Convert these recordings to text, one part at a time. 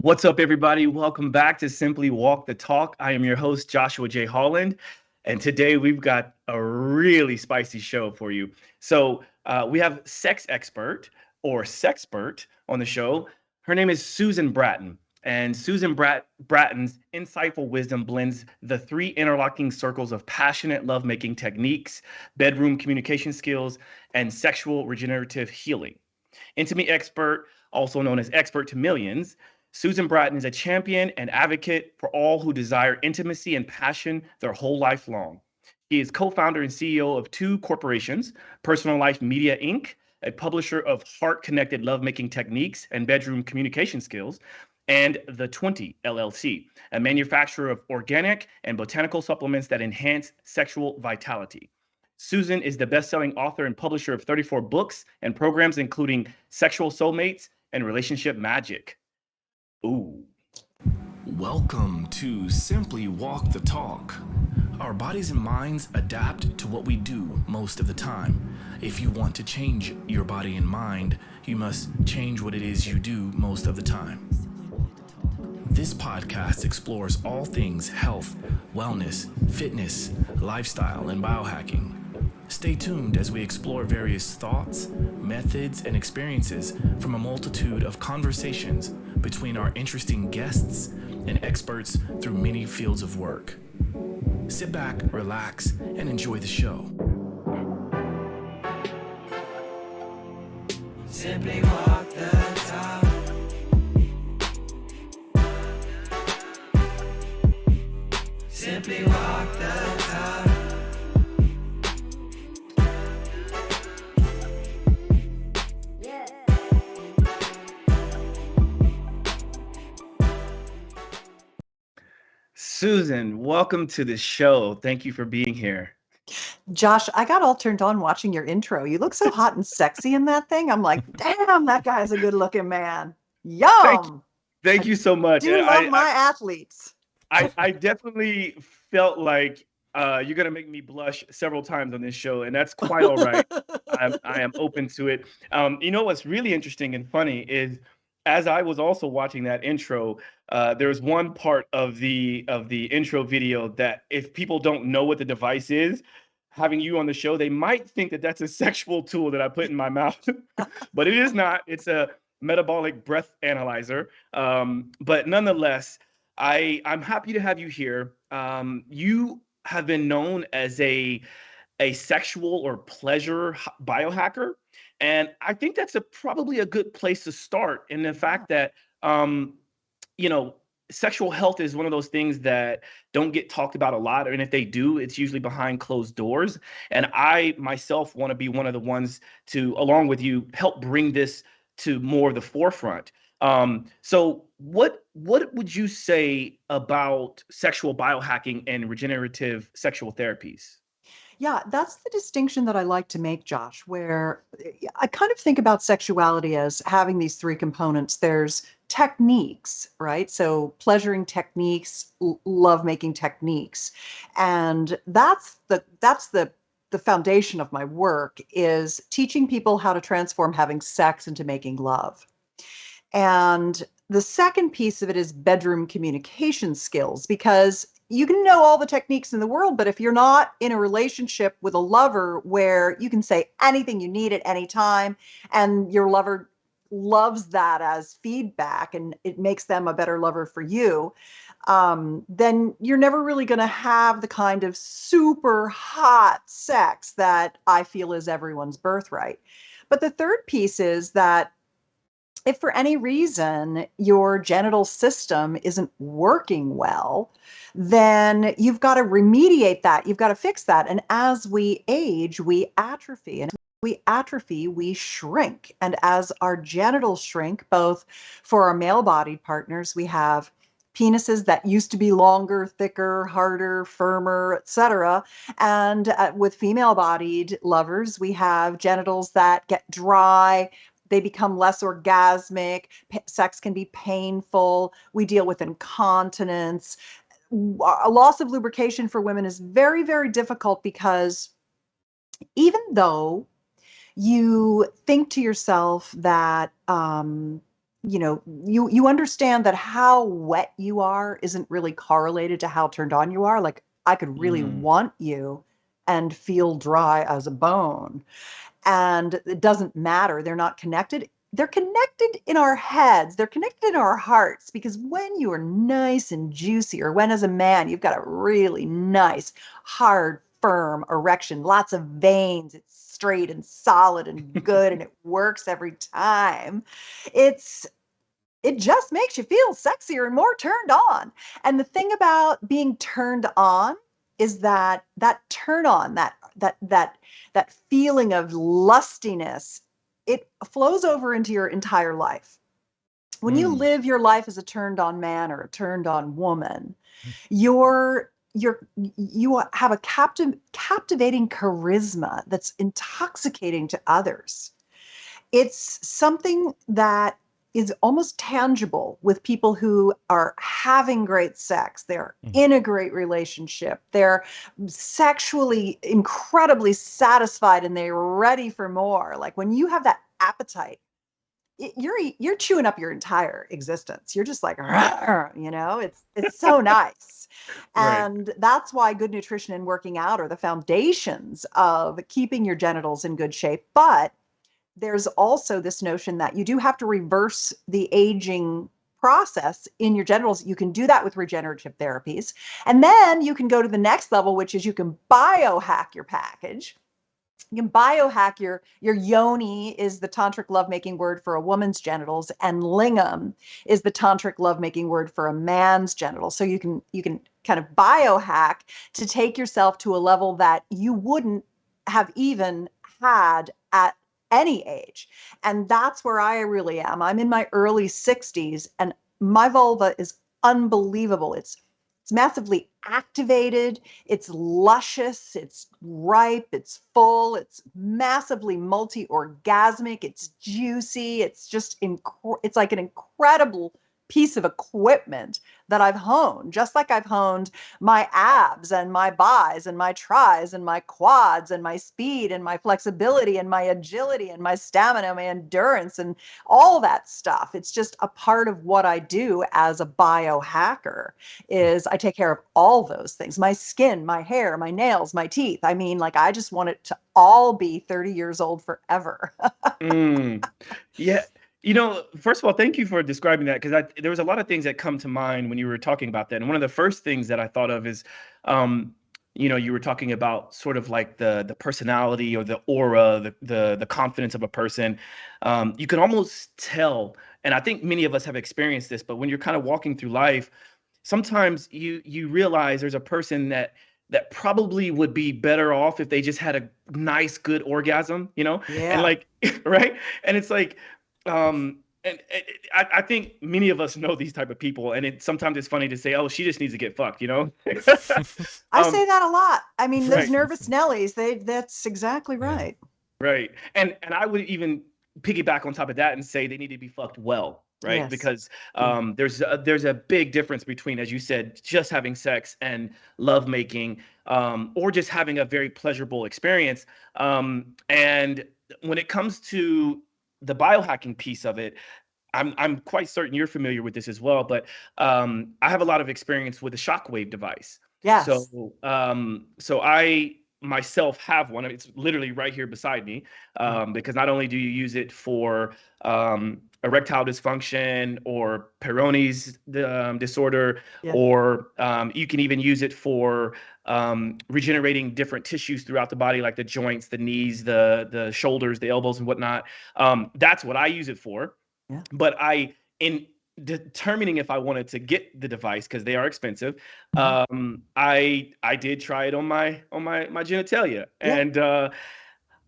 What's up, everybody? Welcome back to Simply Walk the Talk. I am your host, Joshua J. Holland, and today we've got a really spicy show for you. We have sex expert or sexpert on the show. Her name is Susan Bratton, and Bratton's insightful wisdom blends the three interlocking circles of passionate lovemaking techniques, bedroom communication skills, and sexual regenerative healing. Intimate expert, also known as expert to millions, Susan Bratton is a champion and advocate for all who desire intimacy and passion their whole life long. He is co-founder and CEO of two corporations, Personal Life Media Inc., a publisher of heart-connected lovemaking techniques and bedroom communication skills, and The 20 LLC, a manufacturer of organic and botanical supplements that enhance sexual vitality. Susan is the best-selling author and publisher of 34 books and programs, including Sexual Soulmates and Relationship Magic. Ooh. Welcome to Simply Walk the Talk. Our bodies and minds adapt to what we do most of the time. If you want to change your body and mind, you must change what it is you do most of the time. This podcast explores all things health, wellness, fitness, lifestyle, and biohacking. Stay tuned as we explore various thoughts, methods, and experiences from a multitude of conversations between our interesting guests and experts through many fields of work. Sit back, relax, and enjoy the show. Simply walk the talk. Simply walk the talk. Susan, welcome to the show. Thank you for being here. Josh, I got all turned on watching your intro. You look so hot and sexy in that thing. I'm like, damn, that guy's a good looking man. Yum. Thank you so much. Do love my athletes. I definitely felt like you're going to make me blush several times on this show, and that's quite all right. I am open to it. You know what's really interesting and funny is, as I was also watching that intro, there's one part of the intro video that if people don't know what the device is, having you on the show, they might think that that's a sexual tool that I put in my mouth, but it is not. It's a metabolic breath analyzer. But nonetheless, I'm happy to have you here. You have been known as a sexual or pleasure biohacker. And I think that's probably a good place to start in the fact that, sexual health is one of those things that don't get talked about a lot. And if they do, it's usually behind closed doors. And I myself want to be one of the ones to, along with you, help bring this to more of the forefront. So what would you say about sexual biohacking and regenerative sexual therapies? Yeah, that's the distinction that I like to make, Josh, where I kind of think about sexuality as having these three components. There's techniques, right? So pleasuring techniques, lovemaking techniques. And that's the foundation of my work, is teaching people how to transform having sex into making love. And the second piece of it is bedroom communication skills, because you can know all the techniques in the world, but if you're not in a relationship with a lover where you can say anything you need at any time, and your lover loves that as feedback and it makes them a better lover for you, then you're never really going to have the kind of super hot sex that I feel is everyone's birthright. But the third piece is that if for any reason your genital system isn't working well, then you've got to remediate that. You've got to fix that. And as we age, we atrophy. And as we atrophy, we shrink. And as our genitals shrink, both for our male-bodied partners, we have penises that used to be longer, thicker, harder, firmer, etc. And with female-bodied lovers, we have genitals that get dry. They become less orgasmic. Sex can be painful. We deal with incontinence. A loss of lubrication for women is very, very difficult, because even though you think to yourself that you understand that how wet you are isn't really correlated to how turned on you are. Like I could really Mm. want you and feel dry as a bone. And it doesn't matter. They're not connected. They're connected in our heads. They're connected in our hearts because when you are nice and juicy, or when as a man, you've got a really nice, hard, firm erection, lots of veins, it's straight and solid and good, and it works every time. It's it just makes you feel sexier and more turned on. And the thing about being turned on is that turn on, that feeling of lustiness, it flows over into your entire life. When you Mm. live your life as a turned on man or a turned on woman, you have a captivating charisma that's intoxicating to others. It's something that is almost tangible with people who are having great sex. They're Mm. in a great relationship. They're sexually incredibly satisfied and they're ready for more. Like when you have that appetite, you're chewing up your entire existence. You're just like, it's so nice. Right. And that's why good nutrition and working out are the foundations of keeping your genitals in good shape. But there's also this notion that you do have to reverse the aging process in your genitals. You can do that with regenerative therapies. And then you can go to the next level, which is you can biohack your package. You can biohack your yoni is the tantric lovemaking word for a woman's genitals, and lingam is the tantric lovemaking word for a man's genitals. So you can kind of biohack to take yourself to a level that you wouldn't have even had at any age. And that's where I really am. I'm in my early 60s and my vulva is unbelievable. It's massively activated, it's luscious, it's ripe, it's full, it's massively multi-orgasmic, it's juicy, it's like an incredible piece of equipment that I've honed, just like I've honed my abs and my bis and my tris and my quads and my speed and my flexibility and my agility and my stamina, my endurance and all that stuff. It's just a part of what I do as a biohacker is I take care of all those things. My skin, my hair, my nails, my teeth. I mean, like I just want it to all be 30 years old forever. Mm. Yeah. First of all, thank you for describing that because there was a lot of things that come to mind when you were talking about that. And one of the first things that I thought of is, um, you were talking about sort of like the personality or the aura, the confidence of a person. You can almost tell, and I think many of us have experienced this, but when you're kind of walking through life, sometimes you realize there's a person that probably would be better off if they just had a nice good orgasm, and Yeah. like right, and it's like and I think many of us know these type of people, and sometimes it's funny to say, oh, she just needs to get fucked. I um say that a lot. I mean, those right. nervous Nellies, that's exactly Yeah. right. Right. And I would even piggyback on top of that and say they need to be fucked well, right? Yes. Because there's a big difference between, as you said, just having sex and love making, or just having a very pleasurable experience. And when it comes to the biohacking piece of it, I'm quite certain you're familiar with this as well, but I have a lot of experience with a shockwave device. Yes. So I myself have one. It's literally right here beside me, because not only do you use it for erectile dysfunction or Peyronie's disorder, Yeah. or you can even use it for regenerating different tissues throughout the body, like the joints, the knees, the shoulders, the elbows, and whatnot. That's what I use it for. Yeah. But in determining if I wanted to get the device, because they are expensive, Mhm. I did try it on my genitalia, Yeah. and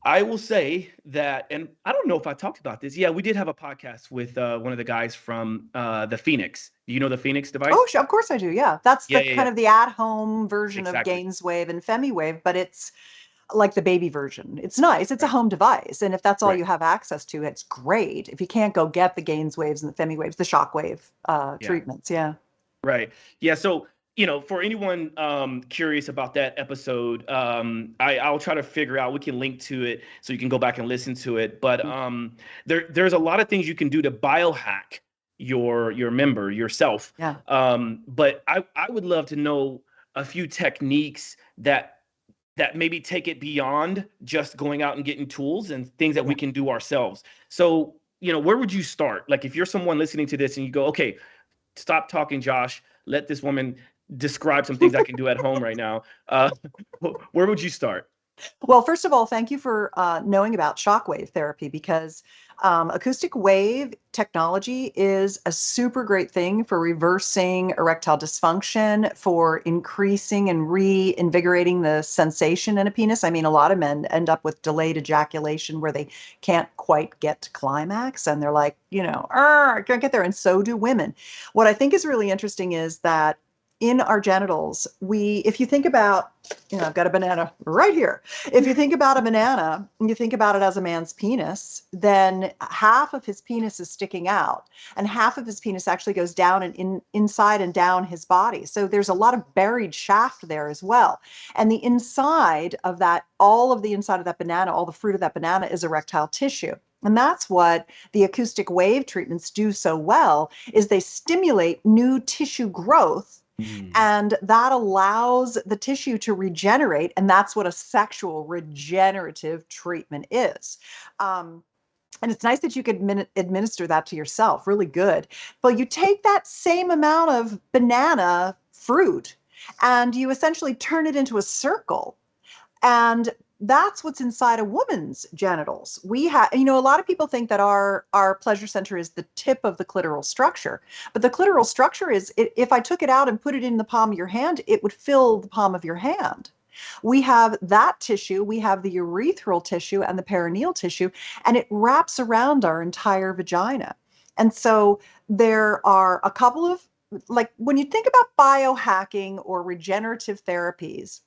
I will say that, and I don't know if I talked about this. Yeah, we did have a podcast with one of the guys from the Phoenix. You know the Phoenix Oh, device? sure. Of course I do. Yeah. That's Yeah, the yeah, kind yeah. of the at-home version of Exactly. Gainswave and FemiWave, but it's like the baby version. It's nice. It's a Right. home device. And if that's all Right. you have access to, it's great. If you can't go get the Gainswaves and the FemiWaves, the shockwave Yeah. treatments. Yeah. Right. Yeah. So, for anyone curious about that episode, I'll try to figure out. We can link to it so you can go back and listen to it. But there's a lot of things you can do to biohack your member, yourself. Yeah. But I would love to know a few techniques that maybe take it beyond just going out and getting tools and things that we can do ourselves. So, where would you start? Like if you're someone listening to this and you go, okay, stop talking, Josh, let this woman describe some things I can do at home right now. Where would you start? Well, first of all, thank you for knowing about shockwave therapy, because acoustic wave technology is a super great thing for reversing erectile dysfunction, for increasing and reinvigorating the sensation in a penis. I mean, a lot of men end up with delayed ejaculation where they can't quite get to climax, and they're like, I can't get there. And so do women. What I think is really interesting is that in our genitals, if you think about, I've got a banana right here. If you think about a banana and you think about it as a man's penis, then half of his penis is sticking out and half of his penis actually goes down and inside and down his body. So there's a lot of buried shaft there as well. And the inside of that, all of the inside of that banana, all the fruit of that banana is erectile tissue. And that's what the acoustic wave treatments do so well, is they stimulate new tissue growth. And that allows the tissue to regenerate. And that's what a sexual regenerative treatment is. And it's nice that you could administer that to yourself. Really good. But you take that same amount of banana fruit and you essentially turn it into a circle. And that's what's inside a woman's genitals. We have, a lot of people think that our pleasure center is the tip of the clitoral structure, but the clitoral structure is, if I took it out and put it in the palm of your hand, it would fill the palm of your hand. We have that tissue, we have the urethral tissue and the perineal tissue, and it wraps around our entire vagina. And so there are a couple of, like, when you think about biohacking or regenerative therapies,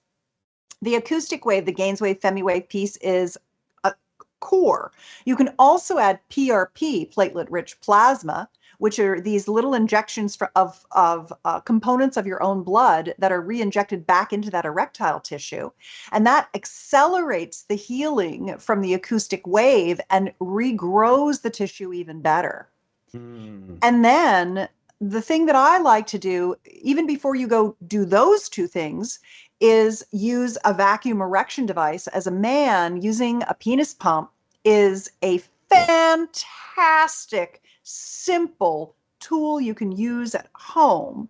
the acoustic wave, the Gainswave FemiWave piece, is a core. You can also add PRP, platelet-rich plasma, which are these little injections of components of your own blood that are re-injected back into that erectile tissue. And that accelerates the healing from the acoustic wave and regrows the tissue even better. And then the thing that I like to do, even before you go do those two things, is use a vacuum erection device. As a man, using a penis pump is a fantastic, simple tool you can use at home.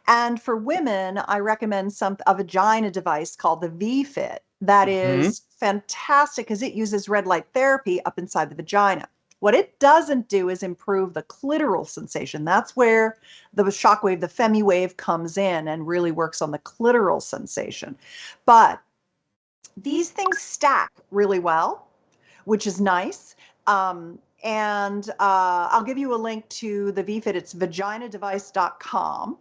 And for women, I recommend a vagina device called the V-Fit. That is fantastic because it uses red light therapy up inside the vagina. What it doesn't do is improve the clitoral sensation. That's where the shockwave, the FemiWave, comes in and really works on the clitoral sensation. But these things stack really well, which is nice. And I'll give you a link to the VFit. It's vaginadevice.com.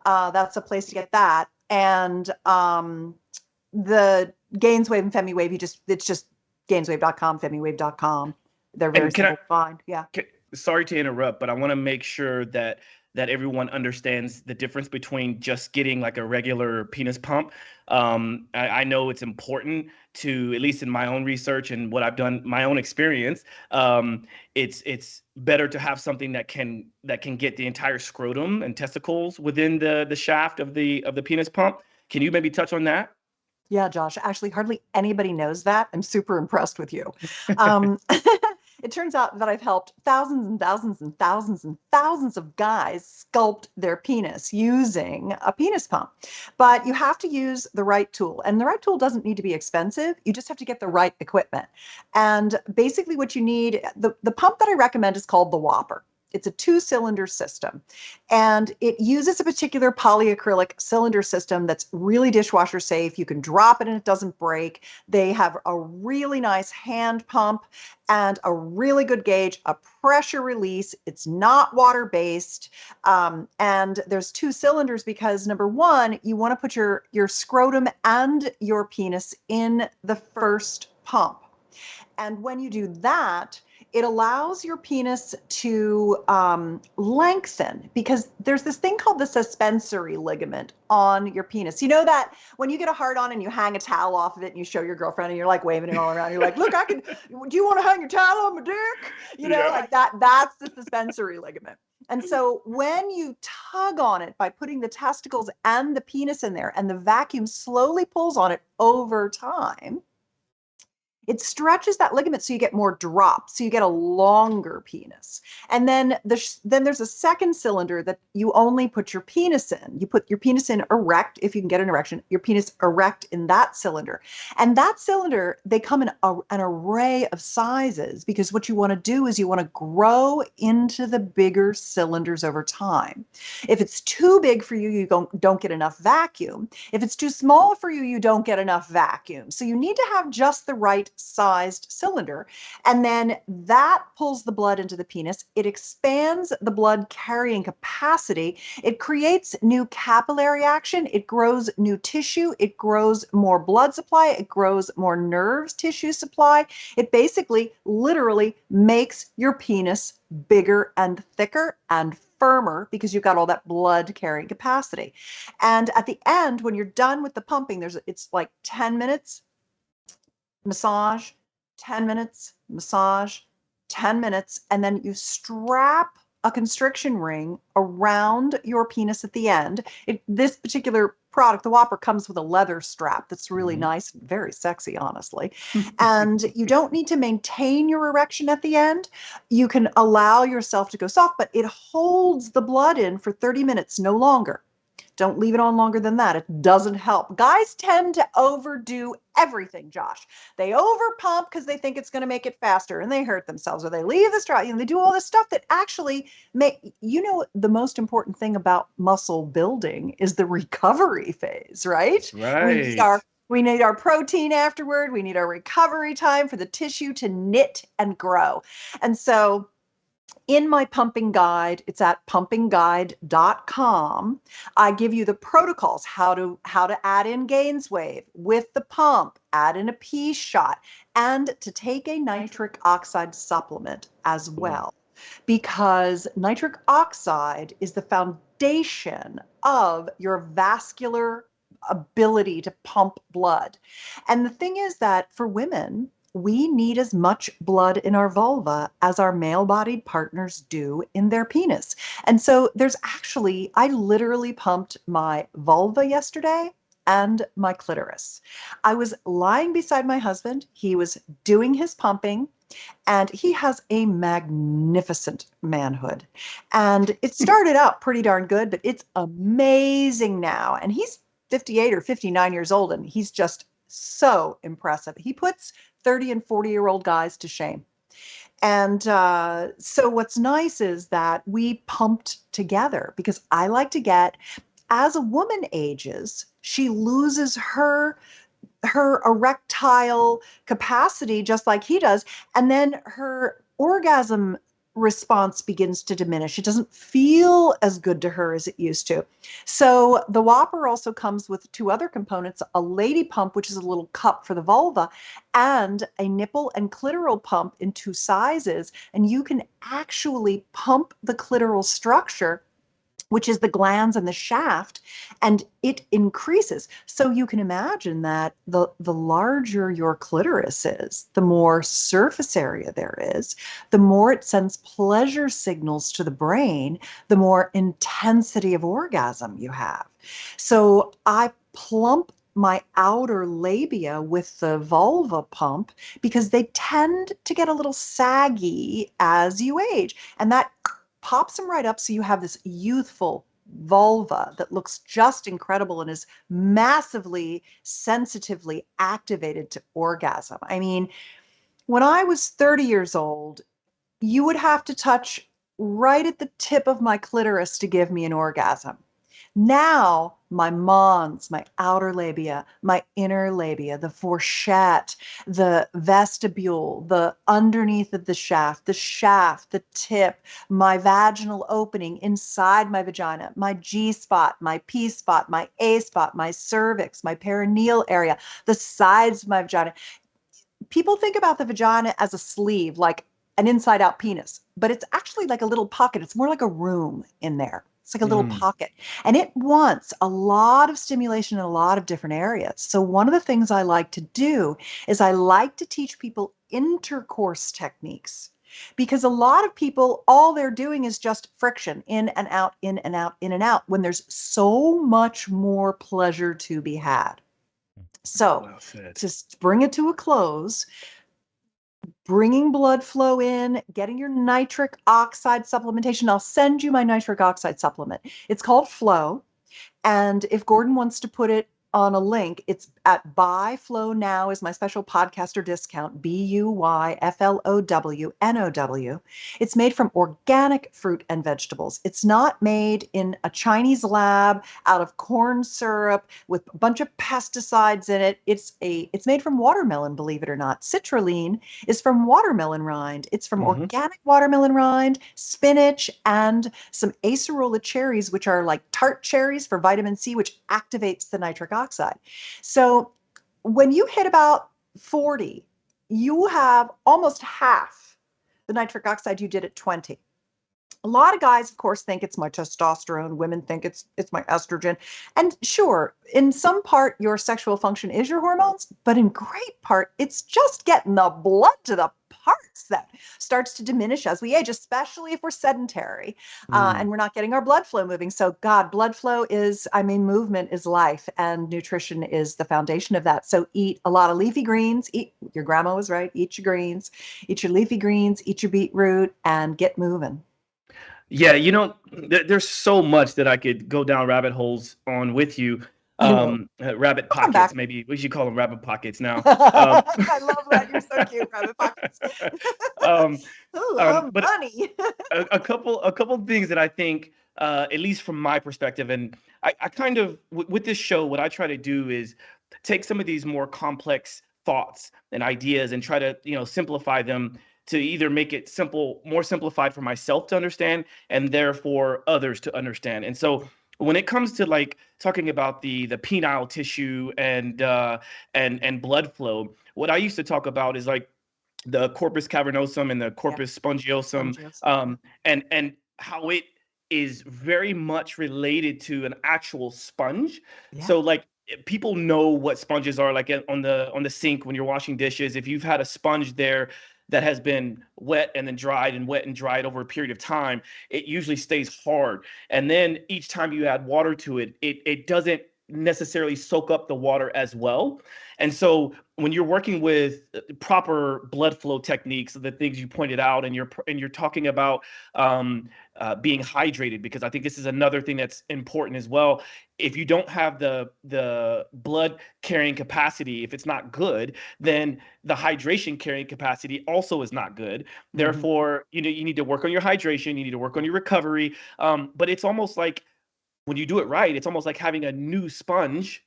That's a place to get that. And the Gainswave and FemiWave, it's just Gainswave.com, FemiWave.com. They're very simple to find. Yeah. Sorry to interrupt, but I want to make sure that everyone understands the difference between just getting like a regular penis pump. I know it's important to, at least in my own research and what I've done, my own experience, it's better to have something that can get the entire scrotum and testicles within the shaft of the penis pump. Can you maybe touch on that? Yeah, Josh, actually hardly anybody knows that. I'm super impressed with you. It turns out that I've helped thousands and thousands and thousands and thousands of guys sculpt their penis using a penis pump. But you have to use the right tool. And the right tool doesn't need to be expensive. You just have to get the right equipment. And basically what you need, the pump that I recommend is called the Whopper. It's a 2-cylinder system, and it uses a particular polyacrylic cylinder system that's really dishwasher safe. You can drop it and it doesn't break. They have a really nice hand pump and a really good gauge, a pressure release. It's not water-based. And there's 2 cylinders because, number one, you want to put your scrotum and your penis in the first pump. And when you do that, it allows your penis to lengthen, because there's this thing called the suspensory ligament on your penis. You know that when you get a hard-on and you hang a towel off of it and you show your girlfriend and you're like waving it all around, you're like, look, do you want to hang your towel on my dick? Like that, that's the suspensory ligament. And so when you tug on it by putting the testicles and the penis in there, and the vacuum slowly pulls on it over time, it stretches that ligament so you get more drop, so you get a longer penis. And then there's a second cylinder that you only put your penis in. You put your penis in erect, if you can get an erection, your penis erect in that cylinder. And that cylinder, they come in an array of sizes, because what you want to do is you want to grow into the bigger cylinders over time. If it's too big for you, you don't get enough vacuum. If it's too small for you, you don't get enough vacuum. So you need to have just the right sized cylinder. And then that pulls the blood into the penis. It expands the blood carrying capacity. It creates new capillary action. It grows new tissue. It grows more blood supply. It grows more nerves tissue supply. It basically literally makes your penis bigger and thicker and firmer, because you've got all that blood carrying capacity. And at the end, when you're done with the pumping, it's like 10 minutes massage, 10 minutes massage, 10 minutes, and then you strap a constriction ring around your penis at the end. This particular product, the Whopper, comes with a leather strap that's really nice, very sexy, honestly. And you don't need to maintain your erection at the end. You can allow yourself to go soft, but it holds the blood in for 30 minutes, no longer. Don't leave it on longer than that. It doesn't help. Guys tend to overdo everything, Josh. They overpump because they think it's going to make it faster, and they hurt themselves, or they leave the straw, and they do all this stuff that actually the most important thing about muscle building is the recovery phase, right? Right. We need our protein afterward. We need our recovery time for the tissue to knit and grow. And so in my pumping guide, it's at pumpingguide.com. I give you the protocols, how to add in Gainswave with the pump, add in a pea shot, and to take a nitric oxide supplement as well, because nitric oxide is the foundation of your vascular ability to pump blood. And the thing is that for women, we need as much blood in our vulva as our male-bodied partners do in their penis. And so I literally pumped my vulva yesterday and my clitoris. I was lying beside my husband. He was doing his pumping, and he has a magnificent manhood. And it started out pretty darn good, but it's amazing now. And he's 58 or 59 years old, and he's just so impressive. He puts 30 and 40-year-old guys to shame. And so what's nice is that we pumped together, because I like to as a woman ages, she loses her erectile capacity just like he does. And then her orgasm response begins to diminish. It doesn't feel as good to her as it used to. So the Whopper also comes with two other components: a lady pump, which is a little cup for the vulva, and a nipple and clitoral pump in two sizes. And you can actually pump the clitoral structure, which is the glands and the shaft, and it increases. So you can imagine that the larger your clitoris is, the more surface area there is, the more it sends pleasure signals to the brain, the more intensity of orgasm you have. So I plump my outer labia with the vulva pump, because they tend to get a little saggy as you age, and that pops them right up, so you have this youthful vulva that looks just incredible and is massively sensitively activated to orgasm. I mean, when I was 30 years old, you would have to touch right at the tip of my clitoris to give me an orgasm. Now, my mons, my outer labia, my inner labia, the fourchette, the vestibule, the underneath of the shaft, the tip, my vaginal opening inside my vagina, my G spot, my P spot, my A spot, my cervix, my perineal area, the sides of my vagina. People think about the vagina as a sleeve, like an inside out penis, but it's actually like a little pocket. It's more like a room in there. It's like a little pocket, and it wants a lot of stimulation in a lot of different areas. So one of the things I like to do is I like to teach people intercourse techniques, because a lot of people, all they're doing is just friction, in and out, in and out, in and out, when there's so much more pleasure to be had. So, Well said. to bring it to a close, bringing blood flow in, getting your nitric oxide supplementation. I'll send you my nitric oxide supplement. It's called Flow. And if Gordon wants to put it on a link, it's at Buy Flow Now is my special podcaster discount, BUYFLOWNOW. It's made from organic fruit and vegetables. It's not made in a Chinese lab out of corn syrup with a bunch of pesticides in it. It's made from watermelon, believe it or not. Citrulline is from watermelon rind. It's from organic watermelon rind, spinach, and some acerola cherries, which are like tart cherries for vitamin C, which activates the nitric oxide. So when you hit about 40, you have almost half the nitric oxide you did at 20. A lot of guys, of course, think it's my testosterone. Women think it's my estrogen. And sure, in some part, your sexual function is your hormones, but in great part, it's just getting the blood to the parts that starts to diminish as we age, especially if we're sedentary and we're not getting our blood flow moving. So God, blood flow is, movement is life, and nutrition is the foundation of that. So eat a lot of leafy greens. Your grandma was right. Eat your greens, eat your leafy greens, eat your beetroot, and get moving. Yeah, there's so much that I could go down rabbit holes on with you. Rabbit Come back. pockets, maybe we should call them rabbit pockets now. I love that. You're so cute, rabbit pockets. But Money. a couple things that I think, at least from my perspective, and I kind of with this show, what I try to do is take some of these more complex thoughts and ideas and try to simplify them to either make it more simplified for myself to understand, and therefore others to understand. And so when it comes to like talking about the penile tissue and blood flow, what I used to talk about is like the corpus cavernosum and the corpus spongiosum, and how it is very much related to an actual sponge. Yeah. So like people know what sponges are, like on the sink when you're washing dishes. If you've had a sponge there that has been wet and then dried and wet and dried over a period of time, it usually stays hard. And then each time you add water to it, it doesn't necessarily soak up the water as well. And so when you're working with proper blood flow techniques, the things you pointed out, and you're talking about being hydrated, because I think this is another thing that's important as well. If you don't have the blood carrying capacity, if it's not good, then the hydration carrying capacity also is not good. Therefore, you need to work on your hydration, you need to work on your recovery. But it's almost like when you do it right, it's almost like having a new sponge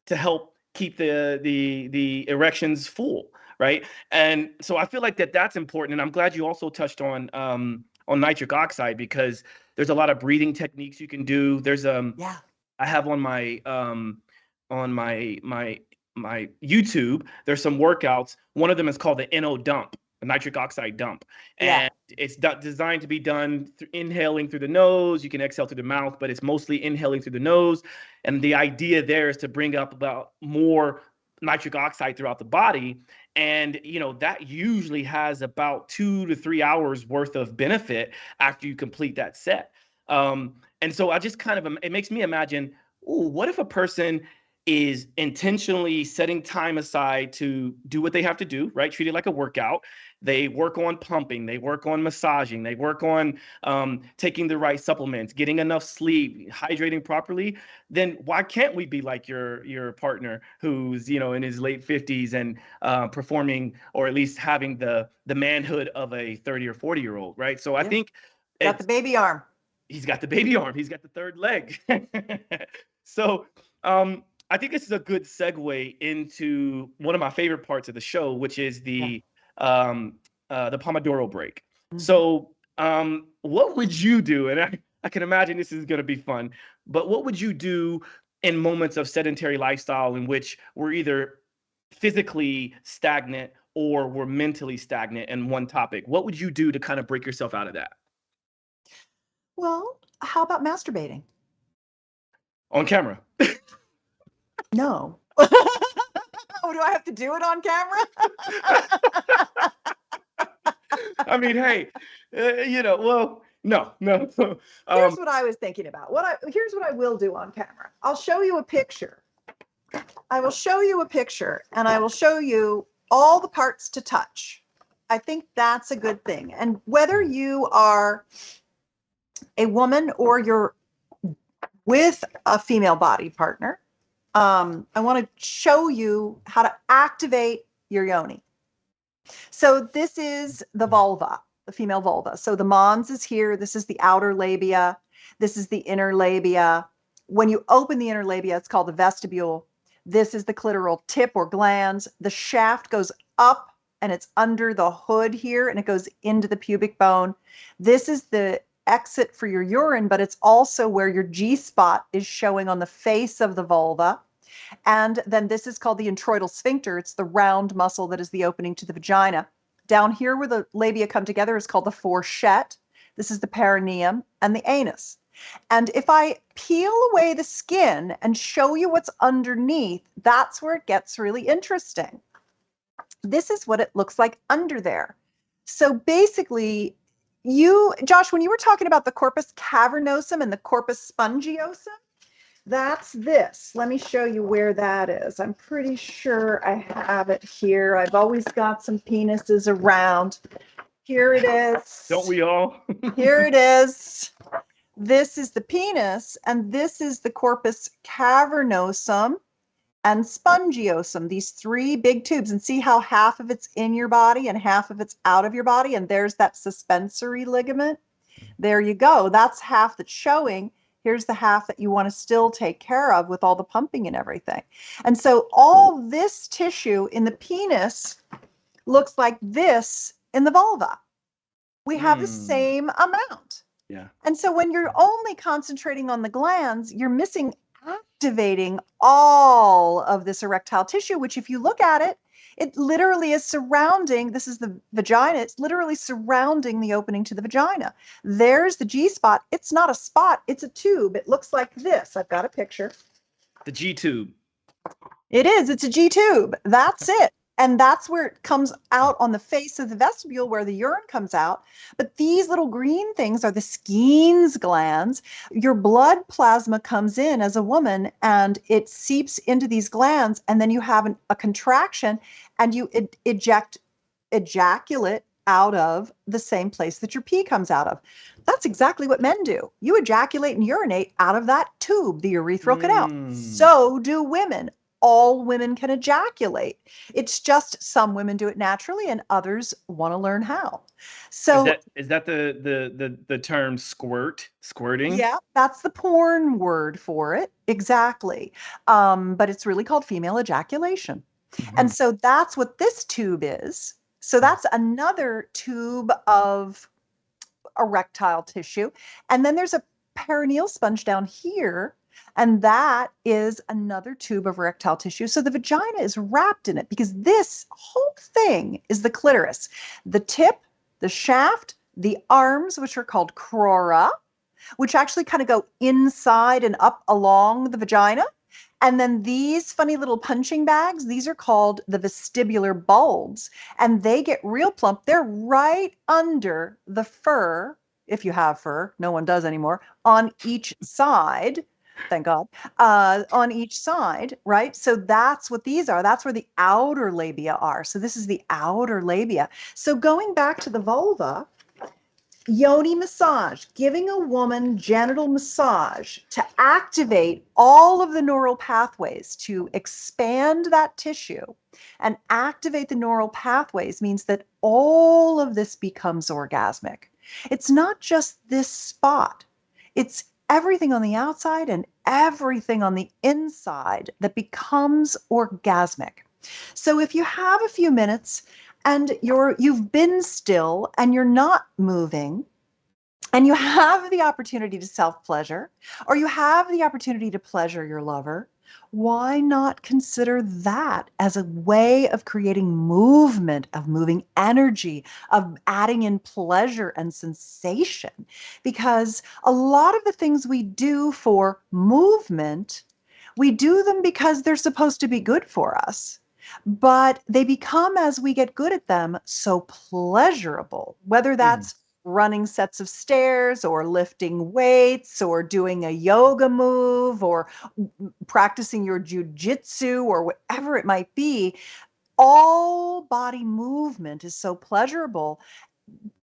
to help keep the erections full, right? And so I feel like that's important. And I'm glad you also touched on nitric oxide, because there's a lot of breathing techniques you can do. There's I have on my my YouTube, there's some workouts. One of them is called the NO dump, a nitric oxide dump. And it's designed to be done inhaling through the nose. You can exhale through the mouth, but it's mostly inhaling through the nose. And the idea there is to bring up about more nitric oxide throughout the body. And, that usually has about 2 to 3 hours worth of benefit after you complete that set. And so I just it makes me imagine, what if a person is intentionally setting time aside to do what they have to do, right? Treat it like a workout. They work on pumping, they work on massaging, they work on taking the right supplements, getting enough sleep, hydrating properly. Then why can't we be like your partner who's, in his late 50s and performing, or at least having the manhood of a 30 or 40-year-old, right? So I think got the baby arm. He's got the baby arm. He's got the third leg. So I think this is a good segue into one of my favorite parts of the show, which is the Pomodoro break. So what would you do? And I can imagine this is going to be fun, but what would you do in moments of sedentary lifestyle in which we're either physically stagnant or we're mentally stagnant in one topic? What would you do to kind of break yourself out of that? Well, how about masturbating? On camera. No. Oh, do I have to do it on camera? I mean, hey, well, no, no. Here's what I was thinking about. Here's what I will do on camera. I'll show you a picture. I will show you a picture, and I will show you all the parts to touch. I think that's a good thing. And whether you are a woman or you're with a female body partner, I want to show you how to activate your yoni. So this is the vulva, the female vulva. So the mons is here. This is the outer labia. This is the inner labia. When you open the inner labia, it's called the vestibule. This is the clitoral tip or glans. The shaft goes up and it's under the hood here, and it goes into the pubic bone. This is the exit for your urine, but it's also where your G-spot is showing on the face of the vulva. And then this is called the introital sphincter. It's the round muscle that is the opening to the vagina. Down here where the labia come together is called the fourchette. This is the perineum and the anus. And if I peel away the skin and show you what's underneath, that's where it gets really interesting. This is what it looks like under there. So basically, Josh, when you were talking about the corpus cavernosum and the corpus spongiosum, that's this. Let me show you where that is. I'm pretty sure I have it here. I've always got some penises around. Here it is. Don't we all? Here it is. This is the penis, and this is the corpus cavernosum and spongiosum, these three big tubes. And see how half of it's in your body and half of it's out of your body? And there's that suspensory ligament. There you go. That's half that's showing. Here's the half that you want to still take care of with all the pumping and everything. And so all this tissue in the penis looks like this in the vulva. We have the same amount. Yeah. And so when you're only concentrating on the glands, you're missing activating all of this erectile tissue, which if you look at it, it literally is surrounding, this is the vagina, it's literally surrounding the opening to the vagina. There's the G-spot. It's not a spot, it's a tube. It looks like this. I've got a picture. The G-tube. It is. It's a G-tube. That's it. And that's where it comes out on the face of the vestibule where the urine comes out. But these little green things are the Skene's glands. Your blood plasma comes in as a woman and it seeps into these glands. And then you have a contraction and you ejaculate out of the same place that your pee comes out of. That's exactly what men do. You ejaculate and urinate out of that tube, the urethral canal. So do women. All women can ejaculate. It's just some women do it naturally and others want to learn how. So is that the term squirting? Yeah, that's the porn word for it. Exactly. But it's really called female ejaculation. And so that's what this tube is. So that's another tube of erectile tissue. And then there's a perineal sponge down here. And that is another tube of erectile tissue. So the vagina is wrapped in it because this whole thing is the clitoris. The tip, the shaft, the arms, which are called crura, which actually kind of go inside and up along the vagina. And then these funny little punching bags, these are called the vestibular bulbs. And they get real plump. They're right under the fur, if you have fur, no one does anymore, on each side. Thank God, on each side, right? So that's what these are. That's where the outer labia are. So this is the outer labia. So going back to the vulva, yoni massage, giving a woman genital massage to activate all of the neural pathways, to expand that tissue and activate the neural pathways means that all of this becomes orgasmic. It's not just this spot. It's everything on the outside and everything on the inside that becomes orgasmic. So if you have a few minutes and you've been still and you're not moving and you have the opportunity to self-pleasure or you have the opportunity to pleasure your lover, why not consider that as a way of creating movement, of moving energy, of adding in pleasure and sensation? Because a lot of the things we do for movement, we do them because they're supposed to be good for us. but they become, as we get good at them, so pleasurable, whether Mm. that's running sets of stairs or lifting weights or doing a yoga move or practicing your jujitsu or whatever it might be. All body movement is so pleasurable.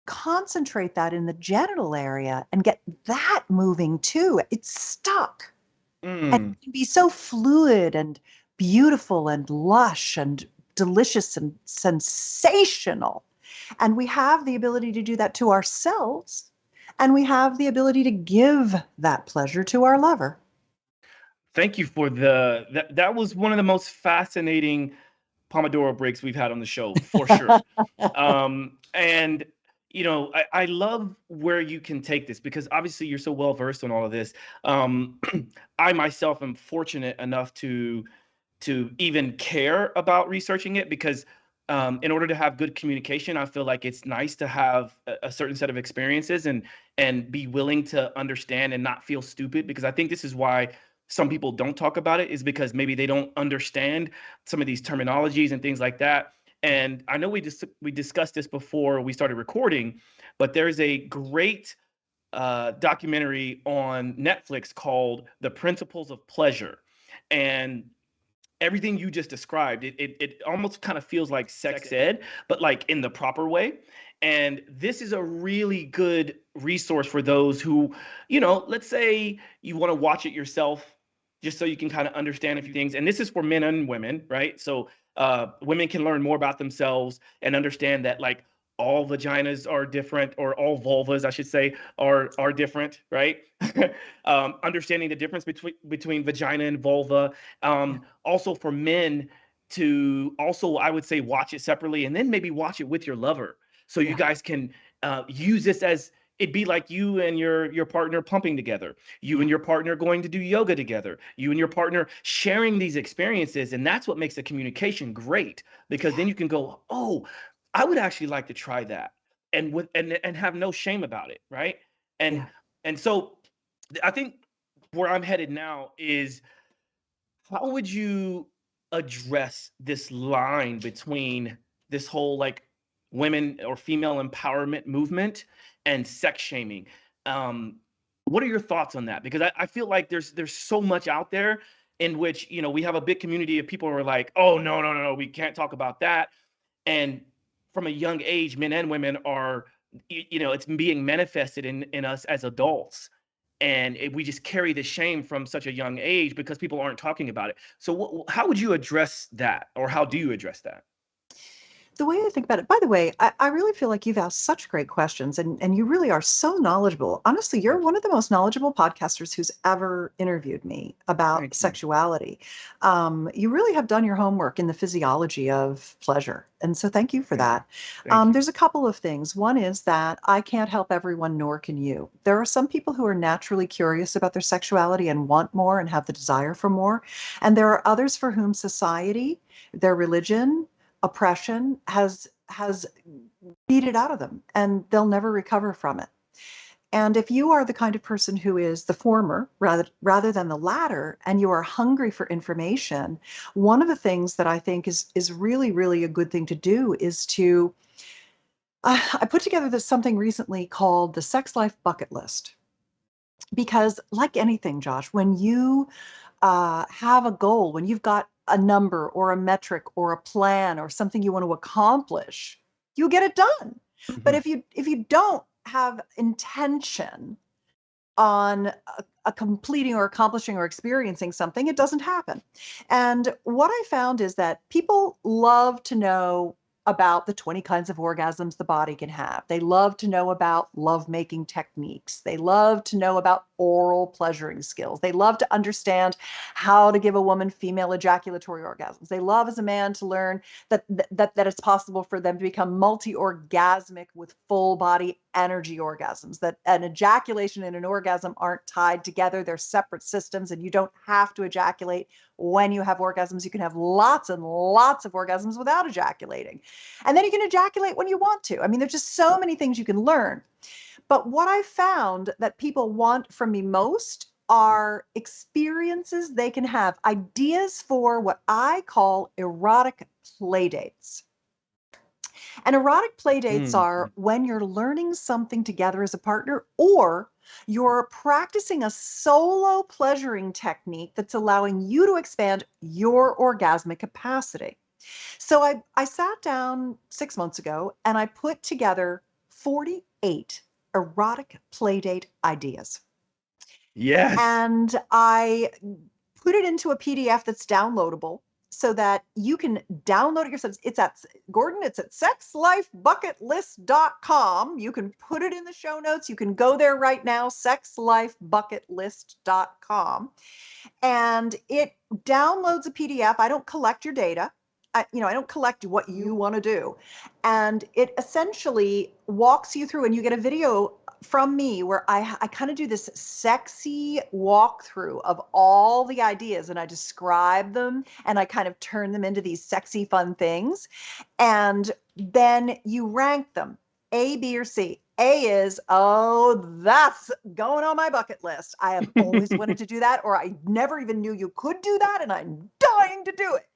Concentrate that in the genital area and get that moving too. It's stuck. And Mm. it can be so fluid and beautiful and lush and delicious and sensational. And we have the ability to do that to ourselves. And we have the ability to give that pleasure to our lover. Thank you for that was one of the most fascinating Pomodoro breaks we've had on the show for sure. And I love where you can take this because obviously you're so well versed on all of this. Um, I myself am fortunate enough to even care about researching it because in order to have good communication, I feel like it's nice to have a certain set of experiences and be willing to understand and not feel stupid because I think this is why some people don't talk about it is because maybe they don't understand some of these terminologies and things like that. And I know we discussed this before we started recording, but there's a great documentary on Netflix called The Principles of Pleasure. And everything you just described, it almost kind of feels like sex ed, but like in the proper way. And this is a really good resource for those who, let's say you want to watch it yourself, just so you can kind of understand a few things. And this is for men and women, right? So women can learn more about themselves and understand that like all vaginas are different, or all vulvas, I should say, are different, right? Understanding the difference between vagina and vulva, Yeah. also for men to also, I would say, watch it separately and then maybe watch it with your lover. So you Yeah. guys can use this as it'd be like you and your partner pumping together, you Yeah. and your partner going to do yoga together, you and your partner sharing these experiences. And that's what makes the communication great because Yeah. then you can go, oh, I would actually like to try that. And have no shame about it, right? And Yeah. and so I think where I'm headed now is how would you address this line between this whole like women or female empowerment movement and sex shaming? Um, what are your thoughts on that? Because I feel like there's so much out there in which we have a big community of people who are like, oh no, we can't talk about that. And from a young age, men and women are, it's being manifested in us as adults, and we just carry the shame from such a young age because people aren't talking about it. So how would you address that, or how do you address that? The way I think about it, by the way, I really feel like you've asked such great questions and you really are so knowledgeable. Honestly, you're Thank you. one of the most knowledgeable podcasters who's ever interviewed me about Thank you. sexuality. You really have done your homework in the physiology of pleasure. And so thank you for Thank you. that. Thank you. There's a couple of things. One is that I can't help everyone, nor can you. There are some people who are naturally curious about their sexuality and want more and have the desire for more. And there are others for whom society, their religion, oppression has beat it out of them and they'll never recover from it. And if you are the kind of person who is the former rather than the latter, and you are hungry for information, one of the things that I think is really a good thing to do is to I put together this something recently called the Sex Life Bucket List. Because like anything, Josh, when you have a goal, when you've got a number or a metric or a plan or something you want to accomplish, you get it done. But Mhm. if you don't have intention on completing or accomplishing or experiencing something, it doesn't happen. And what I found is that people love to know about the 20 kinds of orgasms the body can have. They love to know about lovemaking techniques. They love to know about oral pleasuring skills. They love to understand how to give a woman female ejaculatory orgasms. They love as a man to learn that it's possible for them to become multi-orgasmic with full body energy orgasms, that an ejaculation and an orgasm aren't tied together. They're separate systems, and you don't have to ejaculate when you have orgasms. You can have lots and lots of orgasms without ejaculating. And then you can ejaculate when you want to. I mean, there's just so many things you can learn. But what I found that people want from me most are experiences they can have, ideas for what I call erotic play dates. And erotic play dates are when you're learning something together as a partner, or you're practicing a solo pleasuring technique that's allowing you to expand your orgasmic capacity. So I sat down 6 months ago and I put together 48 erotic playdate ideas. Yes. And I put it into a PDF that's downloadable so that you can download it yourself. It's at Gordon, it's at sexlifebucketlist.com. You can put it in the show notes. You can go there right now, sexlifebucketlist.com. And it downloads a PDF. I don't collect your data. I don't collect what you want to do. And it essentially walks you through, and you get a video from me where I kind of do this sexy walkthrough of all the ideas, and I describe them and I kind of turn them into these sexy, fun things. And then you rank them A, B, or C. A is, oh, that's going on my bucket list. I have always wanted to do that, or I never even knew you could do that, and I'm dying to do it.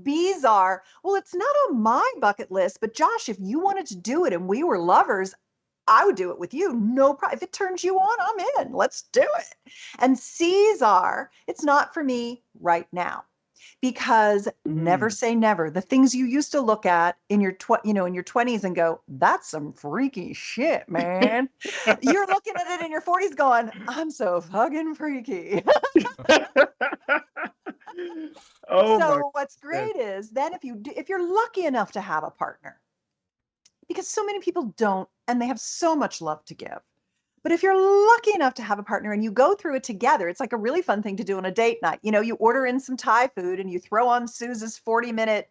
B's are, well, it's not on my bucket list, but Josh, if you wanted to do it and we were lovers, I would do it with you. No problem. If it turns you on, I'm in. Let's do it. And C's are, it's not for me right now. Because never say never. The things you used to look at in your in your 20s and go, that's some freaky shit, man. You're looking at it in your 40s going, I'm so fucking freaky. Oh my So what's goodness. great is then if you're lucky enough to have a partner, because so many people don't, and they have so much love to give. But if you're lucky enough to have a partner and you go through it together, it's like a really fun thing to do on a date night. You order in some Thai food and you throw on Suze's 40-minute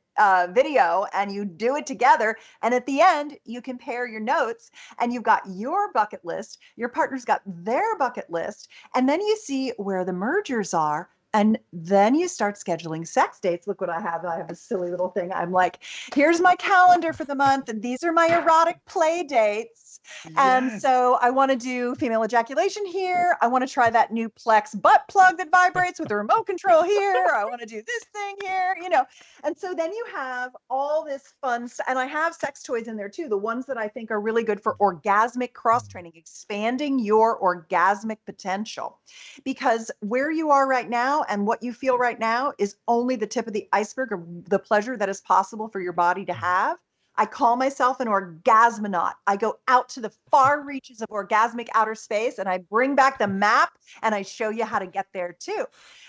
video and you do it together. And at the end, you compare your notes and you've got your bucket list, your partner's got their bucket list, and then you see where the mergers are. And then you start scheduling sex dates. Look what I have. I have a silly little thing. I'm like, here's my calendar for the month, and these are my erotic play dates. And Yes. so I want to do female ejaculation here. I want to try that new Plex butt plug that vibrates with the remote control here. I want to do this thing here, And so then you have all this fun, and I have sex toys in there too. The ones that I think are really good for orgasmic cross training, expanding your orgasmic potential. Because where you are right now and what you feel right now is only the tip of the iceberg of the pleasure that is possible for your body to have. I call myself an orgasmonaut. I go out to the far reaches of orgasmic outer space and I bring back the map and I show you how to get there too.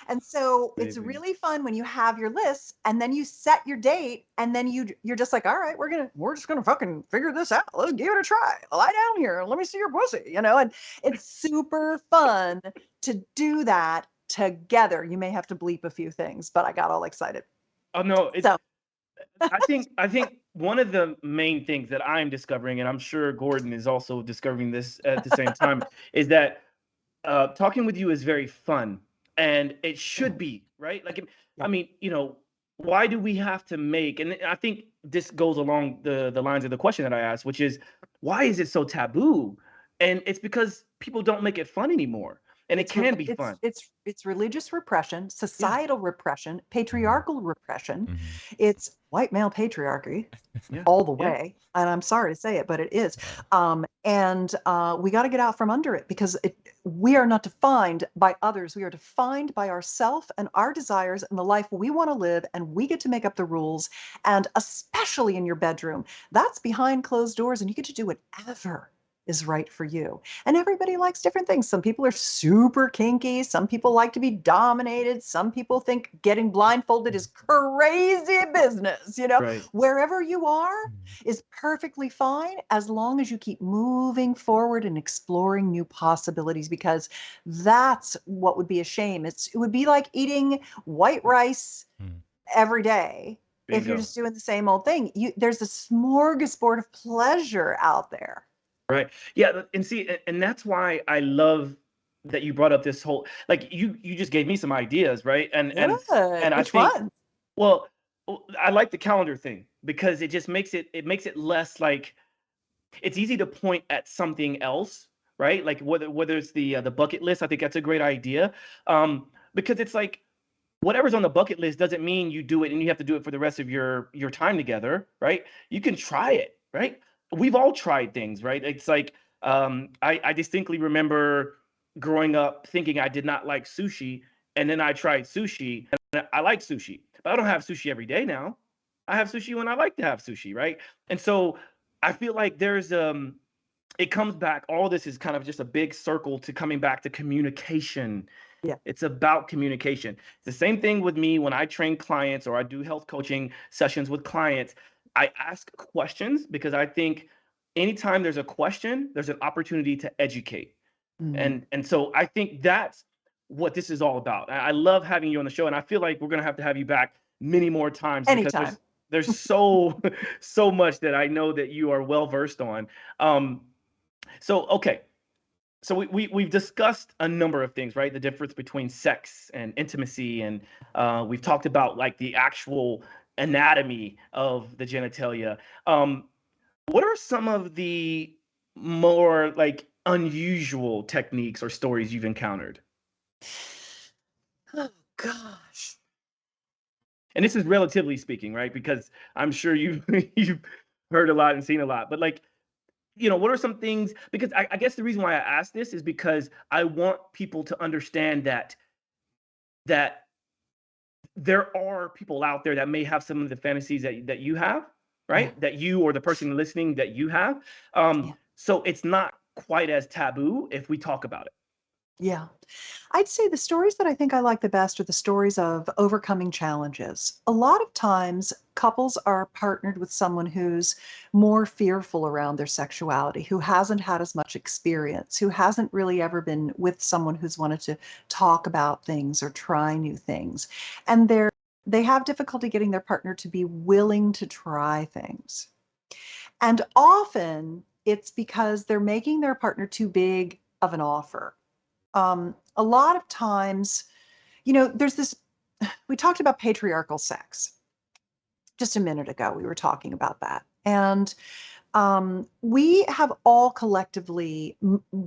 And so it's Amazing. really fun when you have your lists and then you set your date and then you're just like, all right, we're just gonna fucking figure this out. Let's give it a try. Lie down here and let me see your pussy, and it's super fun to do that together. You may have to bleep a few things, but I got all excited. Oh no, So I think one of the main things that I'm discovering, and I'm sure Gordon is also discovering this at the same time, is that talking with you is very fun, and it should be, right? Like, Yeah. I mean, why do we have to make? And I think this goes along the lines of the question that I asked, which is, why is it so taboo? And it's because people don't make it fun anymore, and it can be fun. It's religious repression, Yeah. societal repression, patriarchal repression. Mhm. It's white male patriarchy Yeah. all the Yeah. way. And I'm sorry to say it, but it is. And we got to get out from under it because we are not defined by others. We are defined by ourself and our desires and the life we want to live. And we get to make up the rules. And especially in your bedroom, that's behind closed doors. And you get to do whatever is right for you. And everybody likes different things. Some people are super kinky. Some people like to be dominated. Some people think getting blindfolded is crazy business. Right. Wherever you are is perfectly fine as long as you keep moving forward and exploring new possibilities, because that's what would be a shame. It would be like eating white rice every day. If you're Bingo. just doing the same old thing. There's a smorgasbord of pleasure out there. Right. Yeah. And see, and that's why I love that you brought up this whole, like, you just gave me some ideas, right? And Good. I Which think, one? well, I like the calendar thing because it just makes it less like, it's easy to point at something else, right? Like whether it's the bucket list, I think that's a great idea. Because it's like whatever's on the bucket list doesn't mean you do it and you have to do it for the rest of your time together, right? You can try it, right? We've all tried things, right? It's like I distinctly remember growing up thinking I did not like sushi, and then I tried sushi and I like sushi, but I don't have sushi every day now. I have sushi when I like to have sushi, right? And so I feel like there's it comes back, all this is kind of just a big circle to coming back to communication. Yeah. It's about communication. It's the same thing with me when I train clients or I do health coaching sessions with clients. I ask questions because I think anytime there's a question, there's an opportunity to educate. Mm. And so I think that's what this is all about. I love having you on the show, and I feel like we're gonna have to have you back many more times because Anytime. there's so so much that I know that you are well versed on. Um, so okay, so we've discussed a number of things, right? The difference between sex and intimacy, and we've talked about like the actual anatomy of the genitalia. What are some of the more like unusual techniques or stories you've encountered? Oh gosh. And this is relatively speaking, right? Because I'm sure you've you've heard a lot and seen a lot, but like, what are some things? Because I guess the reason why I ask this is because I want people to understand that there are people out there that may have some of the fantasies that you have, Yeah. right? That you or the person listening that you have. Yeah. So it's not quite as taboo if we talk about it. Yeah. I'd say the stories that I think I like the best are the stories of overcoming challenges. A lot of times, couples are partnered with someone who's more fearful around their sexuality, who hasn't had as much experience, who hasn't really ever been with someone who's wanted to talk about things or try new things. And they have difficulty getting their partner to be willing to try things. And often it's because they're making their partner too big of an offer. A lot of times, there's this, we talked about patriarchal sex just a minute ago. We were talking about that. And we have all collectively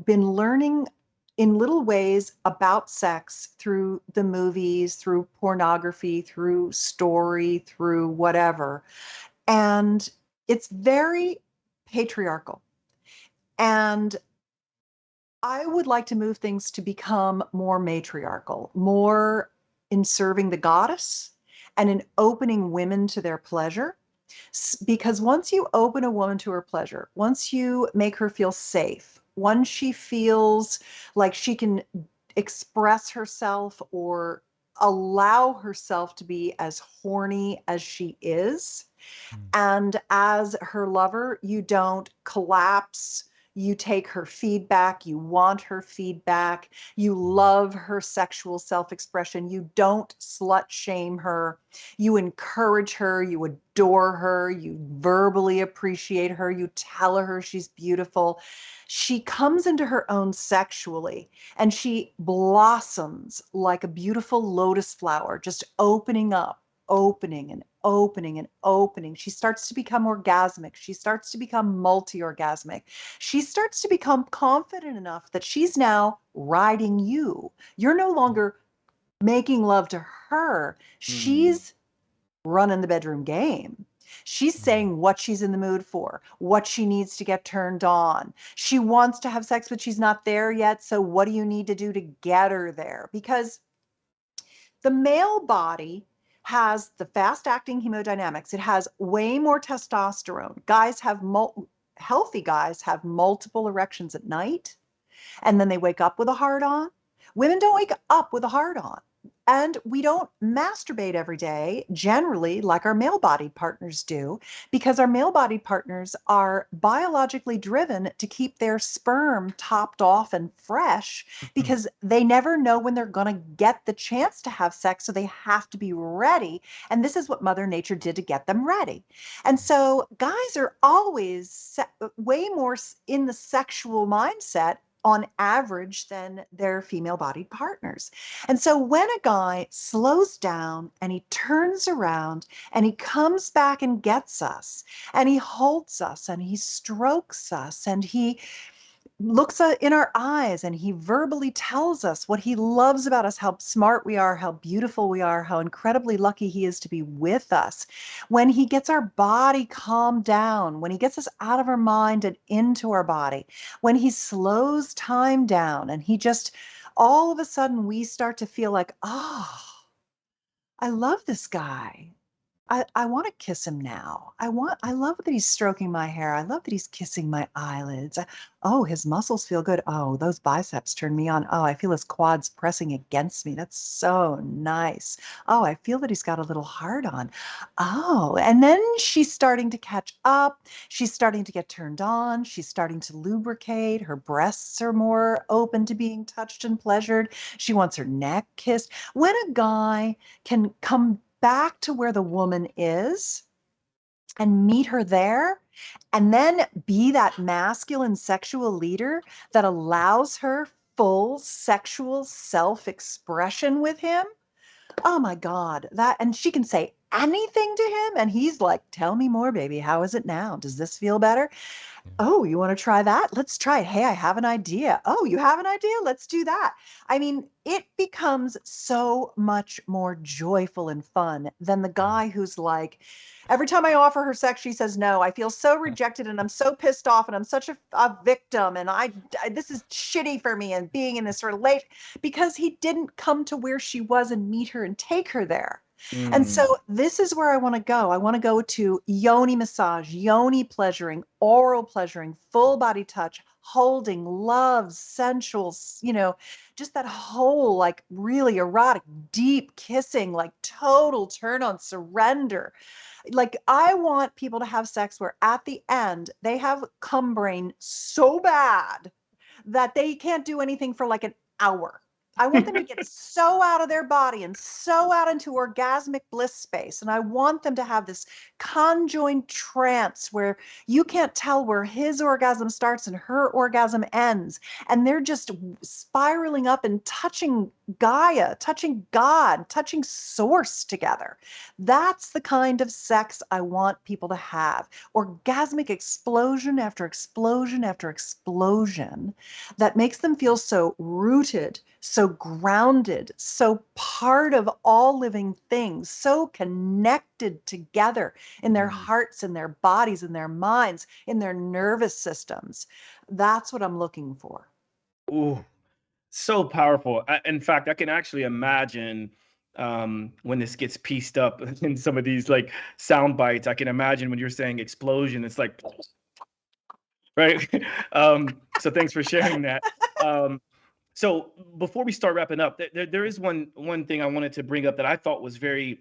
been learning in little ways about sex through the movies, through pornography, through story, through whatever. And it's very patriarchal. And I would like to move things to become more matriarchal, more in serving the goddess and in opening women to their pleasure. Because once you open a woman to her pleasure, once you make her feel safe, once she feels like she can express herself or allow herself to be as horny as she is, and as her lover, you don't collapse. You take her feedback. You want her feedback. You love her sexual self expression. You don't slut shame her. You encourage her. You adore her. You verbally appreciate her. You tell her she's beautiful. She comes into her own sexually and she blossoms like a beautiful lotus flower, just opening up, opening and opening and opening. She starts to become orgasmic. She starts to become multi-orgasmic. She starts to become confident enough that she's now riding you. You're no longer making love to her. Mm, She's running the bedroom game. She's saying what she's in the mood for, what she needs to get turned on. She wants to have sex, but she's not there yet. So, what do you need to do to get her there? Because the male body has the fast acting hemodynamics. It has way more testosterone. Healthy guys have multiple erections at night and then they wake up with a hard on. Women don't wake up with a hard on. And we don't masturbate every day, generally, like our male bodied partners do, because our male bodied partners are biologically driven to keep their sperm topped off and fresh because they never know when they're going to get the chance to have sex. So they have to be ready. And this is what Mother Nature did to get them ready. And so guys are always way more in the sexual mindset on average than their female bodied partners. And so when a guy slows down and he turns around and he comes back and gets us and he holds us and he strokes us and he looks in our eyes and he verbally tells us what he loves about us, how smart we are, how beautiful we are, how incredibly lucky he is to be with us. When he gets our body calmed down, when he gets us out of our mind and into our body, when he slows time down and he just, all of a sudden we start to feel like, oh, I love this guy. I want to kiss him now. I love that he's stroking my hair. I love that he's kissing my eyelids. Oh, his muscles feel good. Oh, those biceps turn me on. Oh, I feel his quads pressing against me. That's so nice. Oh, I feel that he's got a little hard on. Oh, and then she's starting to catch up. She's starting to get turned on. She's starting to lubricate. Her breasts are more open to being touched and pleasured. She wants her neck kissed. When a guy can come back to where the woman is and meet her there, and then be that masculine sexual leader that allows her full sexual self expression with him. Oh my God, that, and she can say anything to him, and he's like, tell me more, baby. How is it now? Does this feel better? Oh, you want to try that? Let's try it. Hey, I have an idea. Oh, you have an idea? Let's do that. I mean, it becomes so much more joyful and fun than the guy who's like, every time I offer her sex, she says no. I feel so rejected and I'm so pissed off and I'm such a victim and this is shitty for me and being in this relation because he didn't come to where she was and meet her and take her there. And Mm, so this is where I want to go. I want to go to yoni massage, yoni pleasuring, oral pleasuring, full body touch, holding, love, sensual, just that whole like really erotic, deep kissing, like total turn on surrender. Like I want people to have sex where at the end they have cum brain so bad that they can't do anything for like an hour. I want them to get so out of their body and so out into orgasmic bliss space. And I want them to have this conjoined trance where you can't tell where his orgasm starts and her orgasm ends. And they're just spiraling up and touching Gaia, touching God, touching source together. That's the kind of sex I want people to have. Orgasmic explosion after explosion after explosion that makes them feel so rooted, so grounded, so part of all living things, so connected together in their mm. hearts, in their bodies, in their minds, in their nervous systems. That's what I'm looking for. Ooh, so powerful. In fact, I can actually imagine when this gets pieced up in some of these like sound bites. I can imagine when you're saying explosion, it's like right. So thanks for sharing that. Um, so before we start wrapping up, there is one thing I wanted to bring up that I thought was very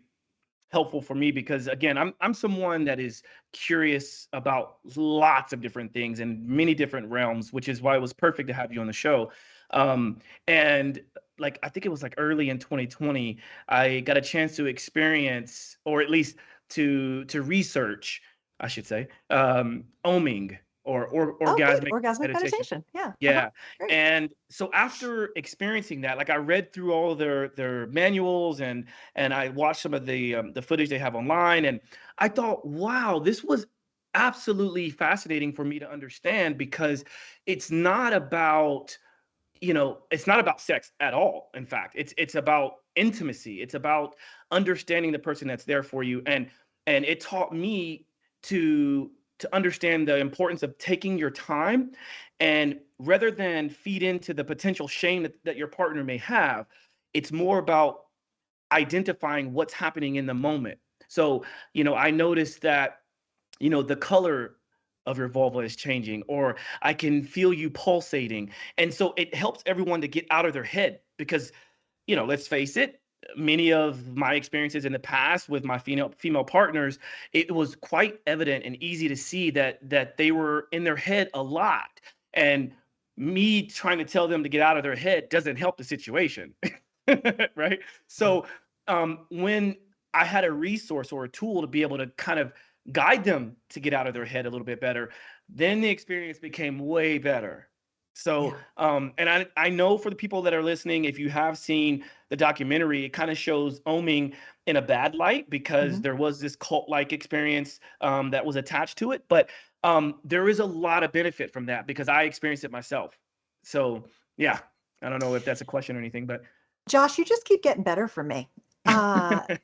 helpful for me because again, I'm someone that is curious about lots of different things and many different realms, which is why it was perfect to have you on the show. And like I think it was like early in 2020, I got a chance to experience, or at least to research, I should say, oming or Oh, good. orgasmic Orgasmic meditation. meditation. Yeah. Uh-huh. Yeah. Great. And so after experiencing that, like I read through all their manuals and I watched some of the footage they have online, and I thought, wow, this was absolutely fascinating for me to understand because it's not about, it's not about sex at all. In fact, it's about intimacy. It's about understanding the person that's there for you, and it taught me to understand the importance of taking your time, and rather than feed into the potential shame that your partner may have, it's more about identifying what's happening in the moment. So, I noticed that, the color of your vulva is changing, or I can feel you pulsating. And so it helps everyone to get out of their head because, let's face it, many of my experiences in the past with my female partners, it was quite evident and easy to see that they were in their head a lot. And me trying to tell them to get out of their head doesn't help the situation. Right? So when I had a resource or a tool to be able to kind of guide them to get out of their head a little bit better, then the experience became way better. So, Yeah. and I know for the people that are listening, if you have seen the documentary, it kind of shows oming in a bad light because Mhm. there was this cult-like experience that was attached to it. But There is a lot of benefit from that because I experienced it myself. So yeah, I don't know if that's a question or anything, but Josh, you just keep getting better for me.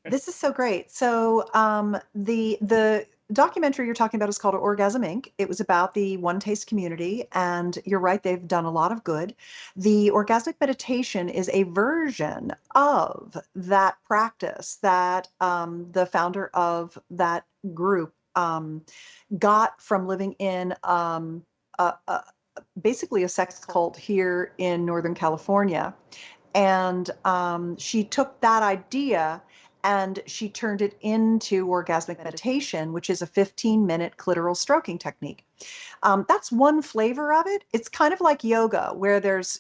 This is so great. So the documentary you're talking about is called Orgasm Inc. It was about the One Taste community, and you're right, they've done a lot of good. The orgasmic meditation is a version of that practice that the founder of that group got from living in basically a sex cult here in Northern California. And she took that idea and she turned it into orgasmic meditation, which is a 15-minute clitoral stroking technique. That's one flavor of it. It's kind of like yoga, where there's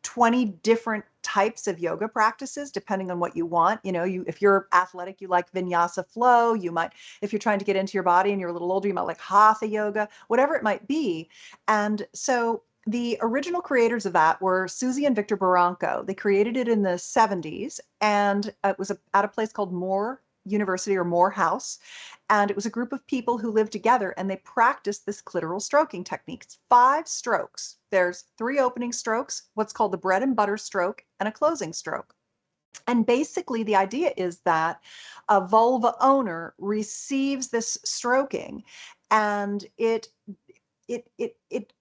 20 different types of yoga practices depending on what you want. If you're athletic, you like vinyasa flow. You might, if you're trying to get into your body and you're a little older, you might like hatha yoga, whatever it might be. And so the original creators of that were Susie and Victor Barranco. They created it in the 70s, and it was at a place called Moore University or Moore House. And it was a group of people who lived together, and they practiced this clitoral stroking technique. It's 5 strokes. There's 3 opening strokes, what's called the bread and butter stroke, and a closing stroke. And basically, the idea is that a vulva owner receives this stroking, and it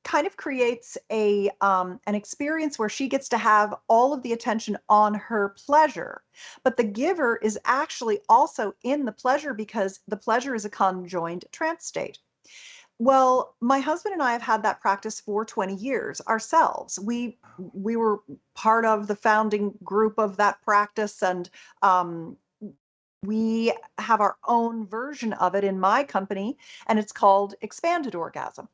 kind of creates an experience where she gets to have all of the attention on her pleasure, but the giver is actually also in the pleasure because the pleasure is a conjoined trance state. Well, my husband and I have had that practice for 20 years ourselves. We were part of the founding group of that practice, and we have our own version of it in my company, and it's called Expanded Orgasm.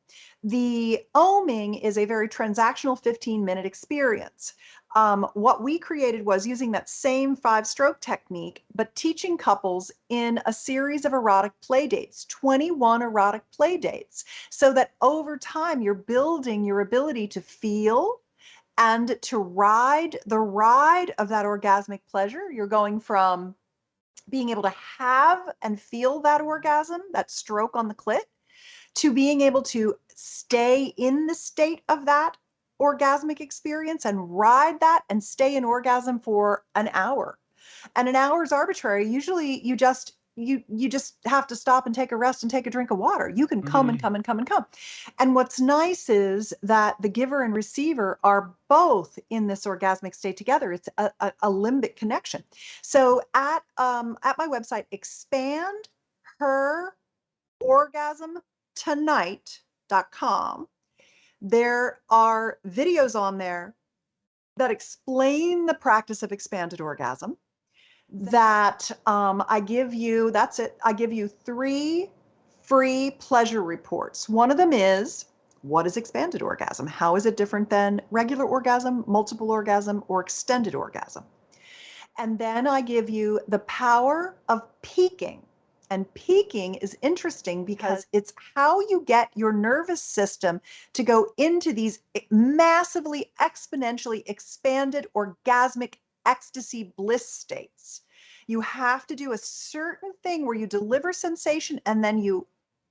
The oming is a very transactional 15-minute experience. What we created was using that same 5-stroke technique, but teaching couples in a series of erotic play dates, 21 erotic play dates, so that over time you're building your ability to feel and to ride the ride of that orgasmic pleasure. You're going from being able to have and feel that orgasm, that stroke on the clit, to being able to stay in the state of that orgasmic experience and ride that and stay in orgasm for an hour. And an hour is arbitrary. Usually you just have to stop and take a rest and take a drink of water. You can come and come and come and come. And what's nice is that the giver and receiver are both in this orgasmic state together. It's a limbic connection. So at my website, expandherorgasmtonight.com, there are videos on there that explain the practice of expanded orgasm. That I give you, that's it. I give you 3 free pleasure reports. One of them is, what is expanded orgasm? How is it different than regular orgasm, multiple orgasm, or extended orgasm? And then I give you the power of peaking. And peaking is interesting because it's how you get your nervous system to go into these massively, exponentially expanded orgasmic ecstasy bliss states. You have to do a certain thing where you deliver sensation and then you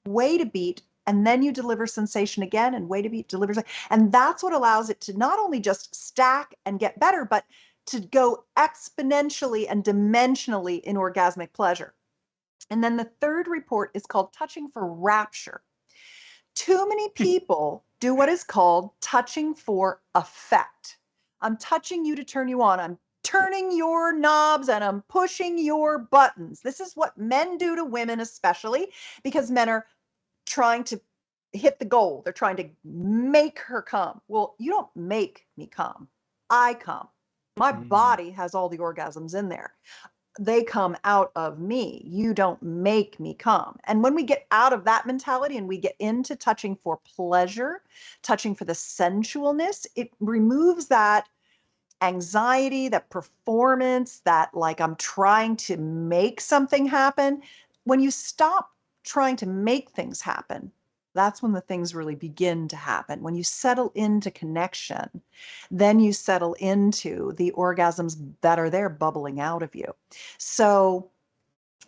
wait a beat, and then you deliver sensation again and wait a beat, deliver. And that's what allows it to not only just stack and get better, but to go exponentially and dimensionally in orgasmic pleasure. And then the third report is called Touching for Rapture. Too many people do what is called touching for effect. I'm touching you to turn you on. I'm turning your knobs and I'm pushing your buttons. This is what men do to women, especially because men are trying to hit the goal. They're trying to make her come. Well, you don't make me come. I come. My body has all the orgasms in there. They come out of me. You don't make me come. And when we get out of that mentality and we get into touching for pleasure, touching for the sensualness, it removes that anxiety, that performance, that like I'm trying to make something happen. When you stop trying to make things happen, that's when the things really begin to happen. When you settle into connection, then you settle into the orgasms that are there bubbling out of you. So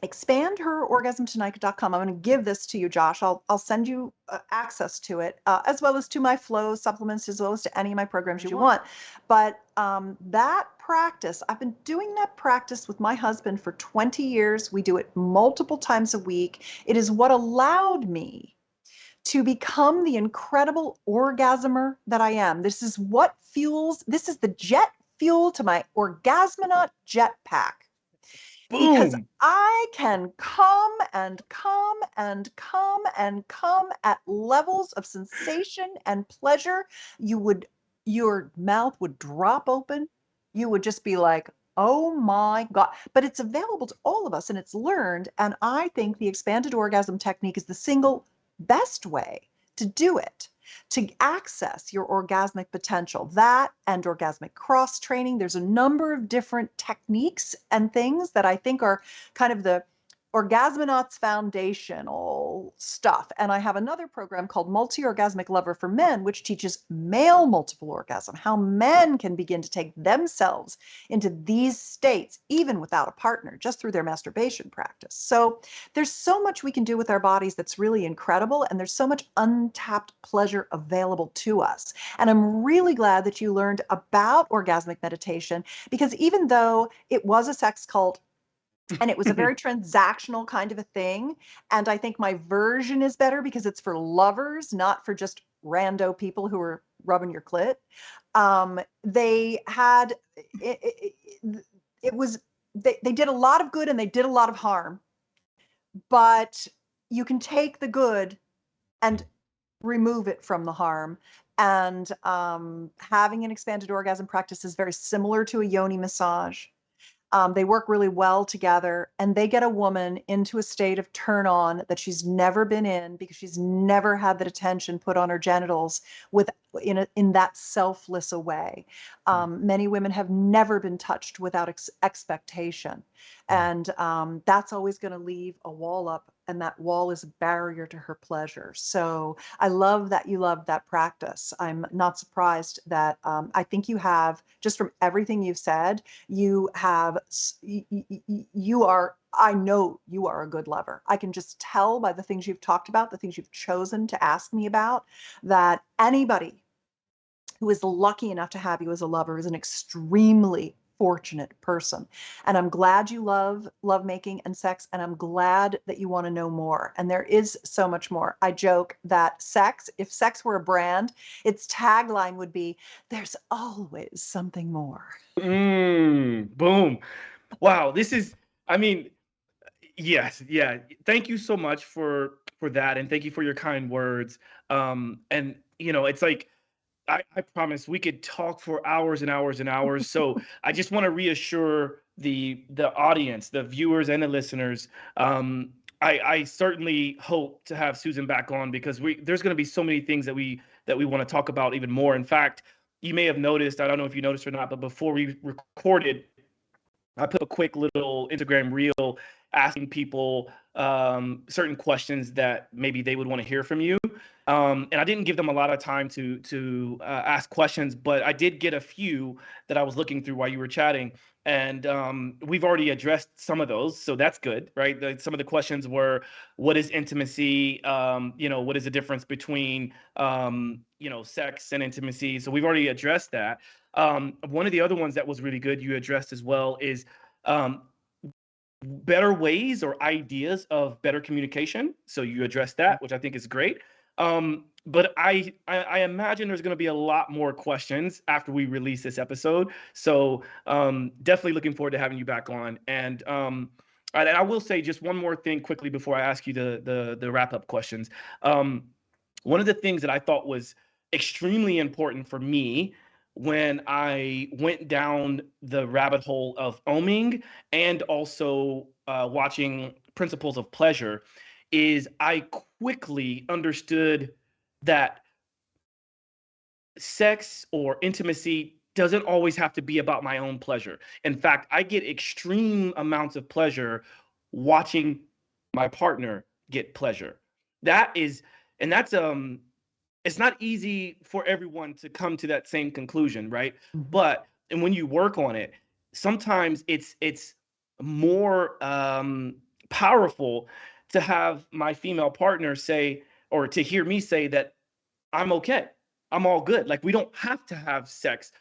expandherorgasmtonight.com. I'm going to give this to you, Josh. I'll send you access to it, as well as to my flow supplements, as well as to any of my programs you want. But that practice, I've been doing that practice with my husband for 20 years. We do it multiple times a week. It is what allowed me to become the incredible orgasmer that I am. This is what fuels, this is the jet fuel to my orgasmonaut jetpack. Because Boom. I can come and come and come and come at levels of sensation and pleasure. Your mouth would drop open. You would just be like, oh my God. But it's available to all of us and it's learned. And I think the expanded orgasm technique is the single best way to do it, to access your orgasmic potential. That and orgasmic cross training. There's a number of different techniques and things that I think are kind of the Orgasmonauts foundational stuff. And I have another program called Multi-Orgasmic Lover for Men, which teaches male multiple orgasm, how men can begin to take themselves into these states, even without a partner, just through their masturbation practice. So there's so much we can do with our bodies that's really incredible. And there's so much untapped pleasure available to us. And I'm really glad that you learned about orgasmic meditation, because even though it was a sex cult, and it was a very transactional kind of a thing. And I think my version is better because it's for lovers, not for just rando people who are rubbing your clit. They had, it was, they did a lot of good and they did a lot of harm. But you can take the good and remove it from the harm. And having an expanded orgasm practice is very similar to a yoni massage. They work really well together, and they get a woman into a state of turn on that she's never been in, because she's never had that attention put on her genitals in that selfless a way. Many women have never been touched without expectation. And that's always going to leave a wall up, and that wall is a barrier to her pleasure. So I love that you love that practice. I'm not surprised that I think you have, just from everything you've said, you have, I know you are a good lover. I can just tell by the things you've talked about, the things you've chosen to ask me about, that anybody who is lucky enough to have you as a lover is an extremely fortunate person. And I'm glad you love lovemaking and sex, and I'm glad that you want to know more. And there is so much more. I joke that if sex were a brand, its tagline would be, "There's always something more." Boom. Wow. Yes, yeah. Thank you so much for that, and thank you for your kind words. And it's like, I promise we could talk for hours and hours and hours. So I just want to reassure the audience, the viewers and the listeners. I certainly hope to have Susan back on, because there's going to be so many things that we want to talk about even more. In fact, you may have noticed, I don't know if you noticed or not, but before we recorded, I put a quick little Instagram reel asking people certain questions that maybe they would want to hear from you. And I didn't give them a lot of time to ask questions, but I did get a few that I was looking through while you were chatting. And we've already addressed some of those, so that's good, right? Some of the questions were, what is intimacy? What is the difference between sex and intimacy? So we've already addressed that. One of the other ones that was really good you addressed as well is better ways or ideas of better communication. So you addressed that, which I think is great. But I imagine there's going to be a lot more questions after we release this episode. So definitely looking forward to having you back on. And I will say just one more thing quickly before I ask you the wrap up questions. One of the things that I thought was extremely important for me when I went down the rabbit hole of oming and also watching Principles of Pleasure is I quickly understood that sex or intimacy doesn't always have to be about my own pleasure. In fact, I get extreme amounts of pleasure watching my partner get pleasure. That's it's not easy for everyone to come to that same conclusion, right? And when you work on it, sometimes it's more powerful to have my female partner say, or to hear me say that I'm okay. I'm all good. Like, we don't have to have sex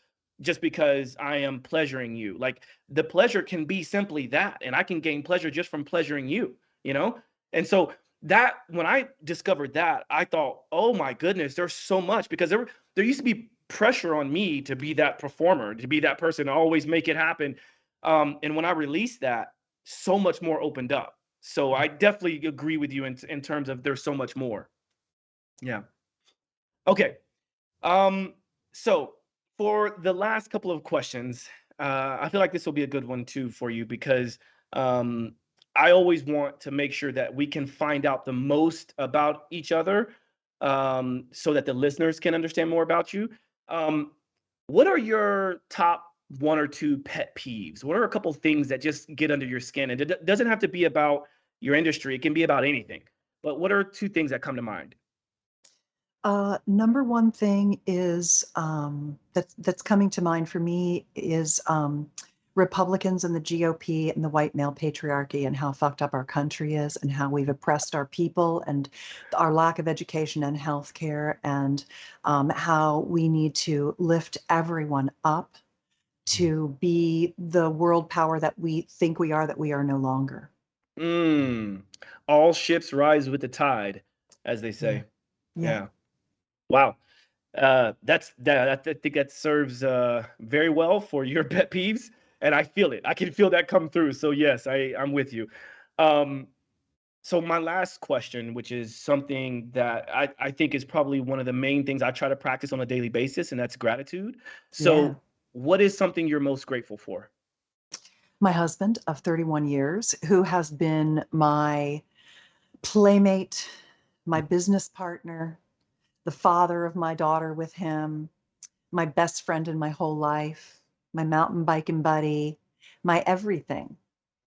just because I am pleasuring you. Like, the pleasure can be simply that, and I can gain pleasure just from pleasuring you, you know? And so that when I discovered that, I thought, oh my goodness, there's so much, because there used to be pressure on me to be that performer, to be that person, to always make it happen. And when I released that, so much more opened up. So I definitely agree with you in terms of there's so much more. Yeah. Okay. Um, so for the last couple of questions, I feel like this will be a good one too for you, because um, I always want to make sure that we can find out the most about each other, so that the listeners can understand more about you. Um, what are your top one or two pet peeves? What are a couple things that just get under your skin? And it doesn't have to be about your industry. It can be about anything. But what are two things that come to mind? Number one thing is that's coming to mind for me is Republicans and the GOP and the white male patriarchy and how fucked up our country is and how we've oppressed our people and our lack of education and healthcare, and how we need to lift everyone up to be the world power that we think we are, that we are no longer. Mm. All ships rise with the tide, as they Yeah. say. Yeah. Yeah. Wow. I think that serves very well for your pet peeves, and I feel it. I can feel that come through. So yes, I'm with you. Um, so my last question, which is something that I think is probably one of the main things I try to practice on a daily basis, and that's gratitude. Yeah. So what is something you're most grateful for? My husband of 31 years, who has been my playmate, my business partner, the father of my daughter with him, my best friend in my whole life, my mountain biking buddy, my everything,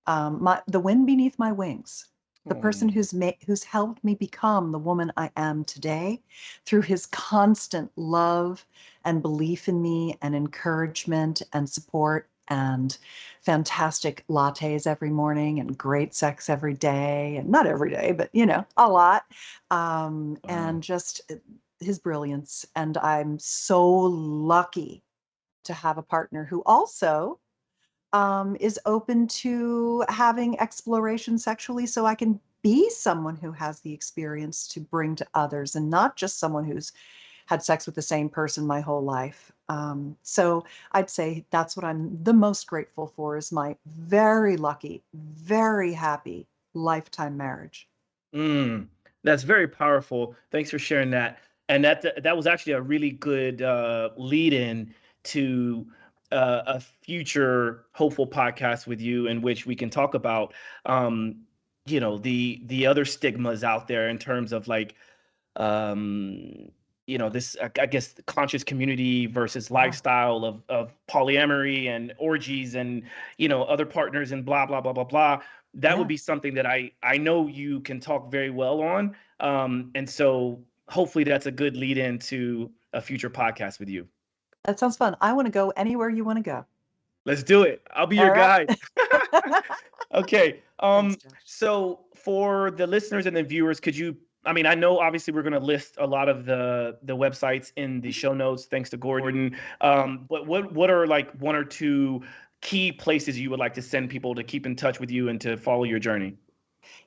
the wind beneath my wings, the person Oh, who's helped me become the woman I am today through his constant love and belief in me and encouragement and support and fantastic lattes every morning and great sex every day, and not every day, but a lot, wow. and just his brilliance. And I'm so lucky to have a partner who also is open to having exploration sexually, so I can be someone who has the experience to bring to others and not just someone who's had sex with the same person my whole life. So I'd say that's what I'm the most grateful for, is my very lucky, very happy lifetime marriage. Mm, that's very powerful. Thanks for sharing that. And that was actually a really good lead in to a future hopeful podcast with you, in which we can talk about um, the other stigmas out there in terms of like um this I guess the conscious community versus Yeah. lifestyle of polyamory and orgies and other partners and blah blah blah blah blah. That would Yeah. be something that I know you can talk very well on, and so hopefully that's a good lead into a future podcast with you. That sounds fun. I want to go anywhere you want to go. Let's do it. I'll be your All right. guide. Okay. Thanks, Josh. So for the listeners and the viewers, I mean, I know obviously we're going to list a lot of the websites in the show notes, thanks to Gordon. But what are like one or two key places you would like to send people to keep in touch with you and to follow your journey?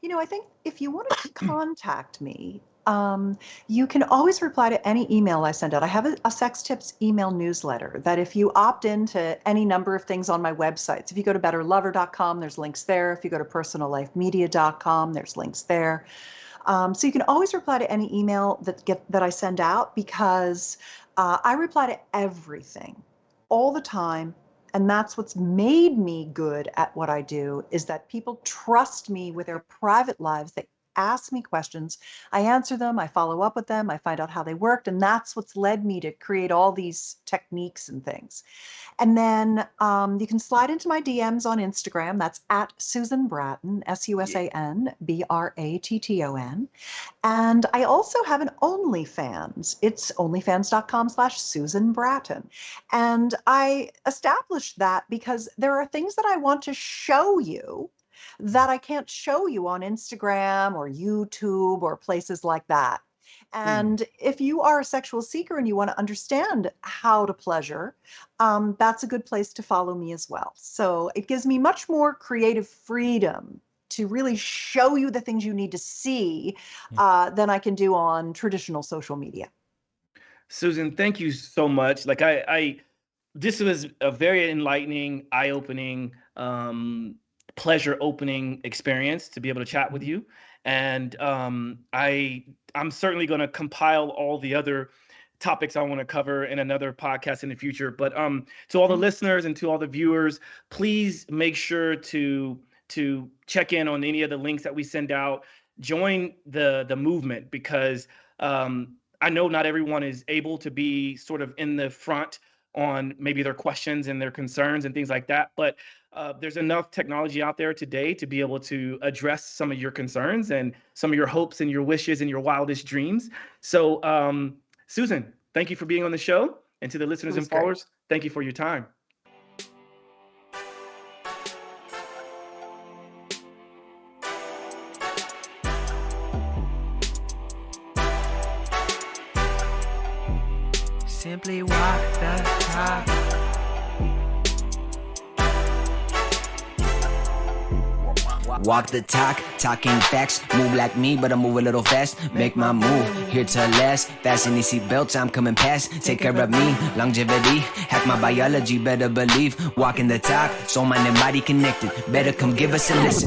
I think if you want to contact me, you can always reply to any email I send out. I have a sex tips email newsletter that if you opt into any number of things on my websites, if you go to betterlover.com, there's links there. If you go to personallifemedia.com, there's links there. So you can always reply to any email that I send out, because I reply to everything all the time. And that's what's made me good at what I do, is that people trust me with their private lives. They ask me questions, I answer them, I follow up with them, I find out how they worked. And that's what's led me to create all these techniques and things. And then you can slide into my DMs on Instagram. That's at Susan Bratton, Yeah. SUSANBRATTON. And I also have an OnlyFans. It's onlyfans.com/Susan Bratton. And I established that because there are things that I want to show you that I can't show you on Instagram or YouTube or places like that. Mm. And if you are a sexual seeker and you want to understand how to pleasure, that's a good place to follow me as well. So it gives me much more creative freedom to really show you the things you need to see than I can do on traditional social media. Susan, thank you so much. Like this was a very enlightening, eye-opening, pleasure-opening experience to be able to chat with you. And I'm certainly going to compile all the other topics I want to cover in another podcast in the future. But to all the listeners and to all the viewers, please make sure to check in on any of the links that we send out. Join the movement, because I know not everyone is able to be sort of in the front on maybe their questions and their concerns and things like that. But there's enough technology out there today to be able to address some of your concerns and some of your hopes and your wishes and your wildest dreams. So, Susan, thank you for being on the show. And to the listeners and followers, thank you for your time. Simply walk the talk. Walk the talk, talking facts. Move like me, but I move a little fast. Make my move, here to last. Fasten these seatbelts, I'm coming past. Take care of me, longevity. Hack my biology, better believe. Walking the talk, soul, mind, and body connected. Better come give us a listen.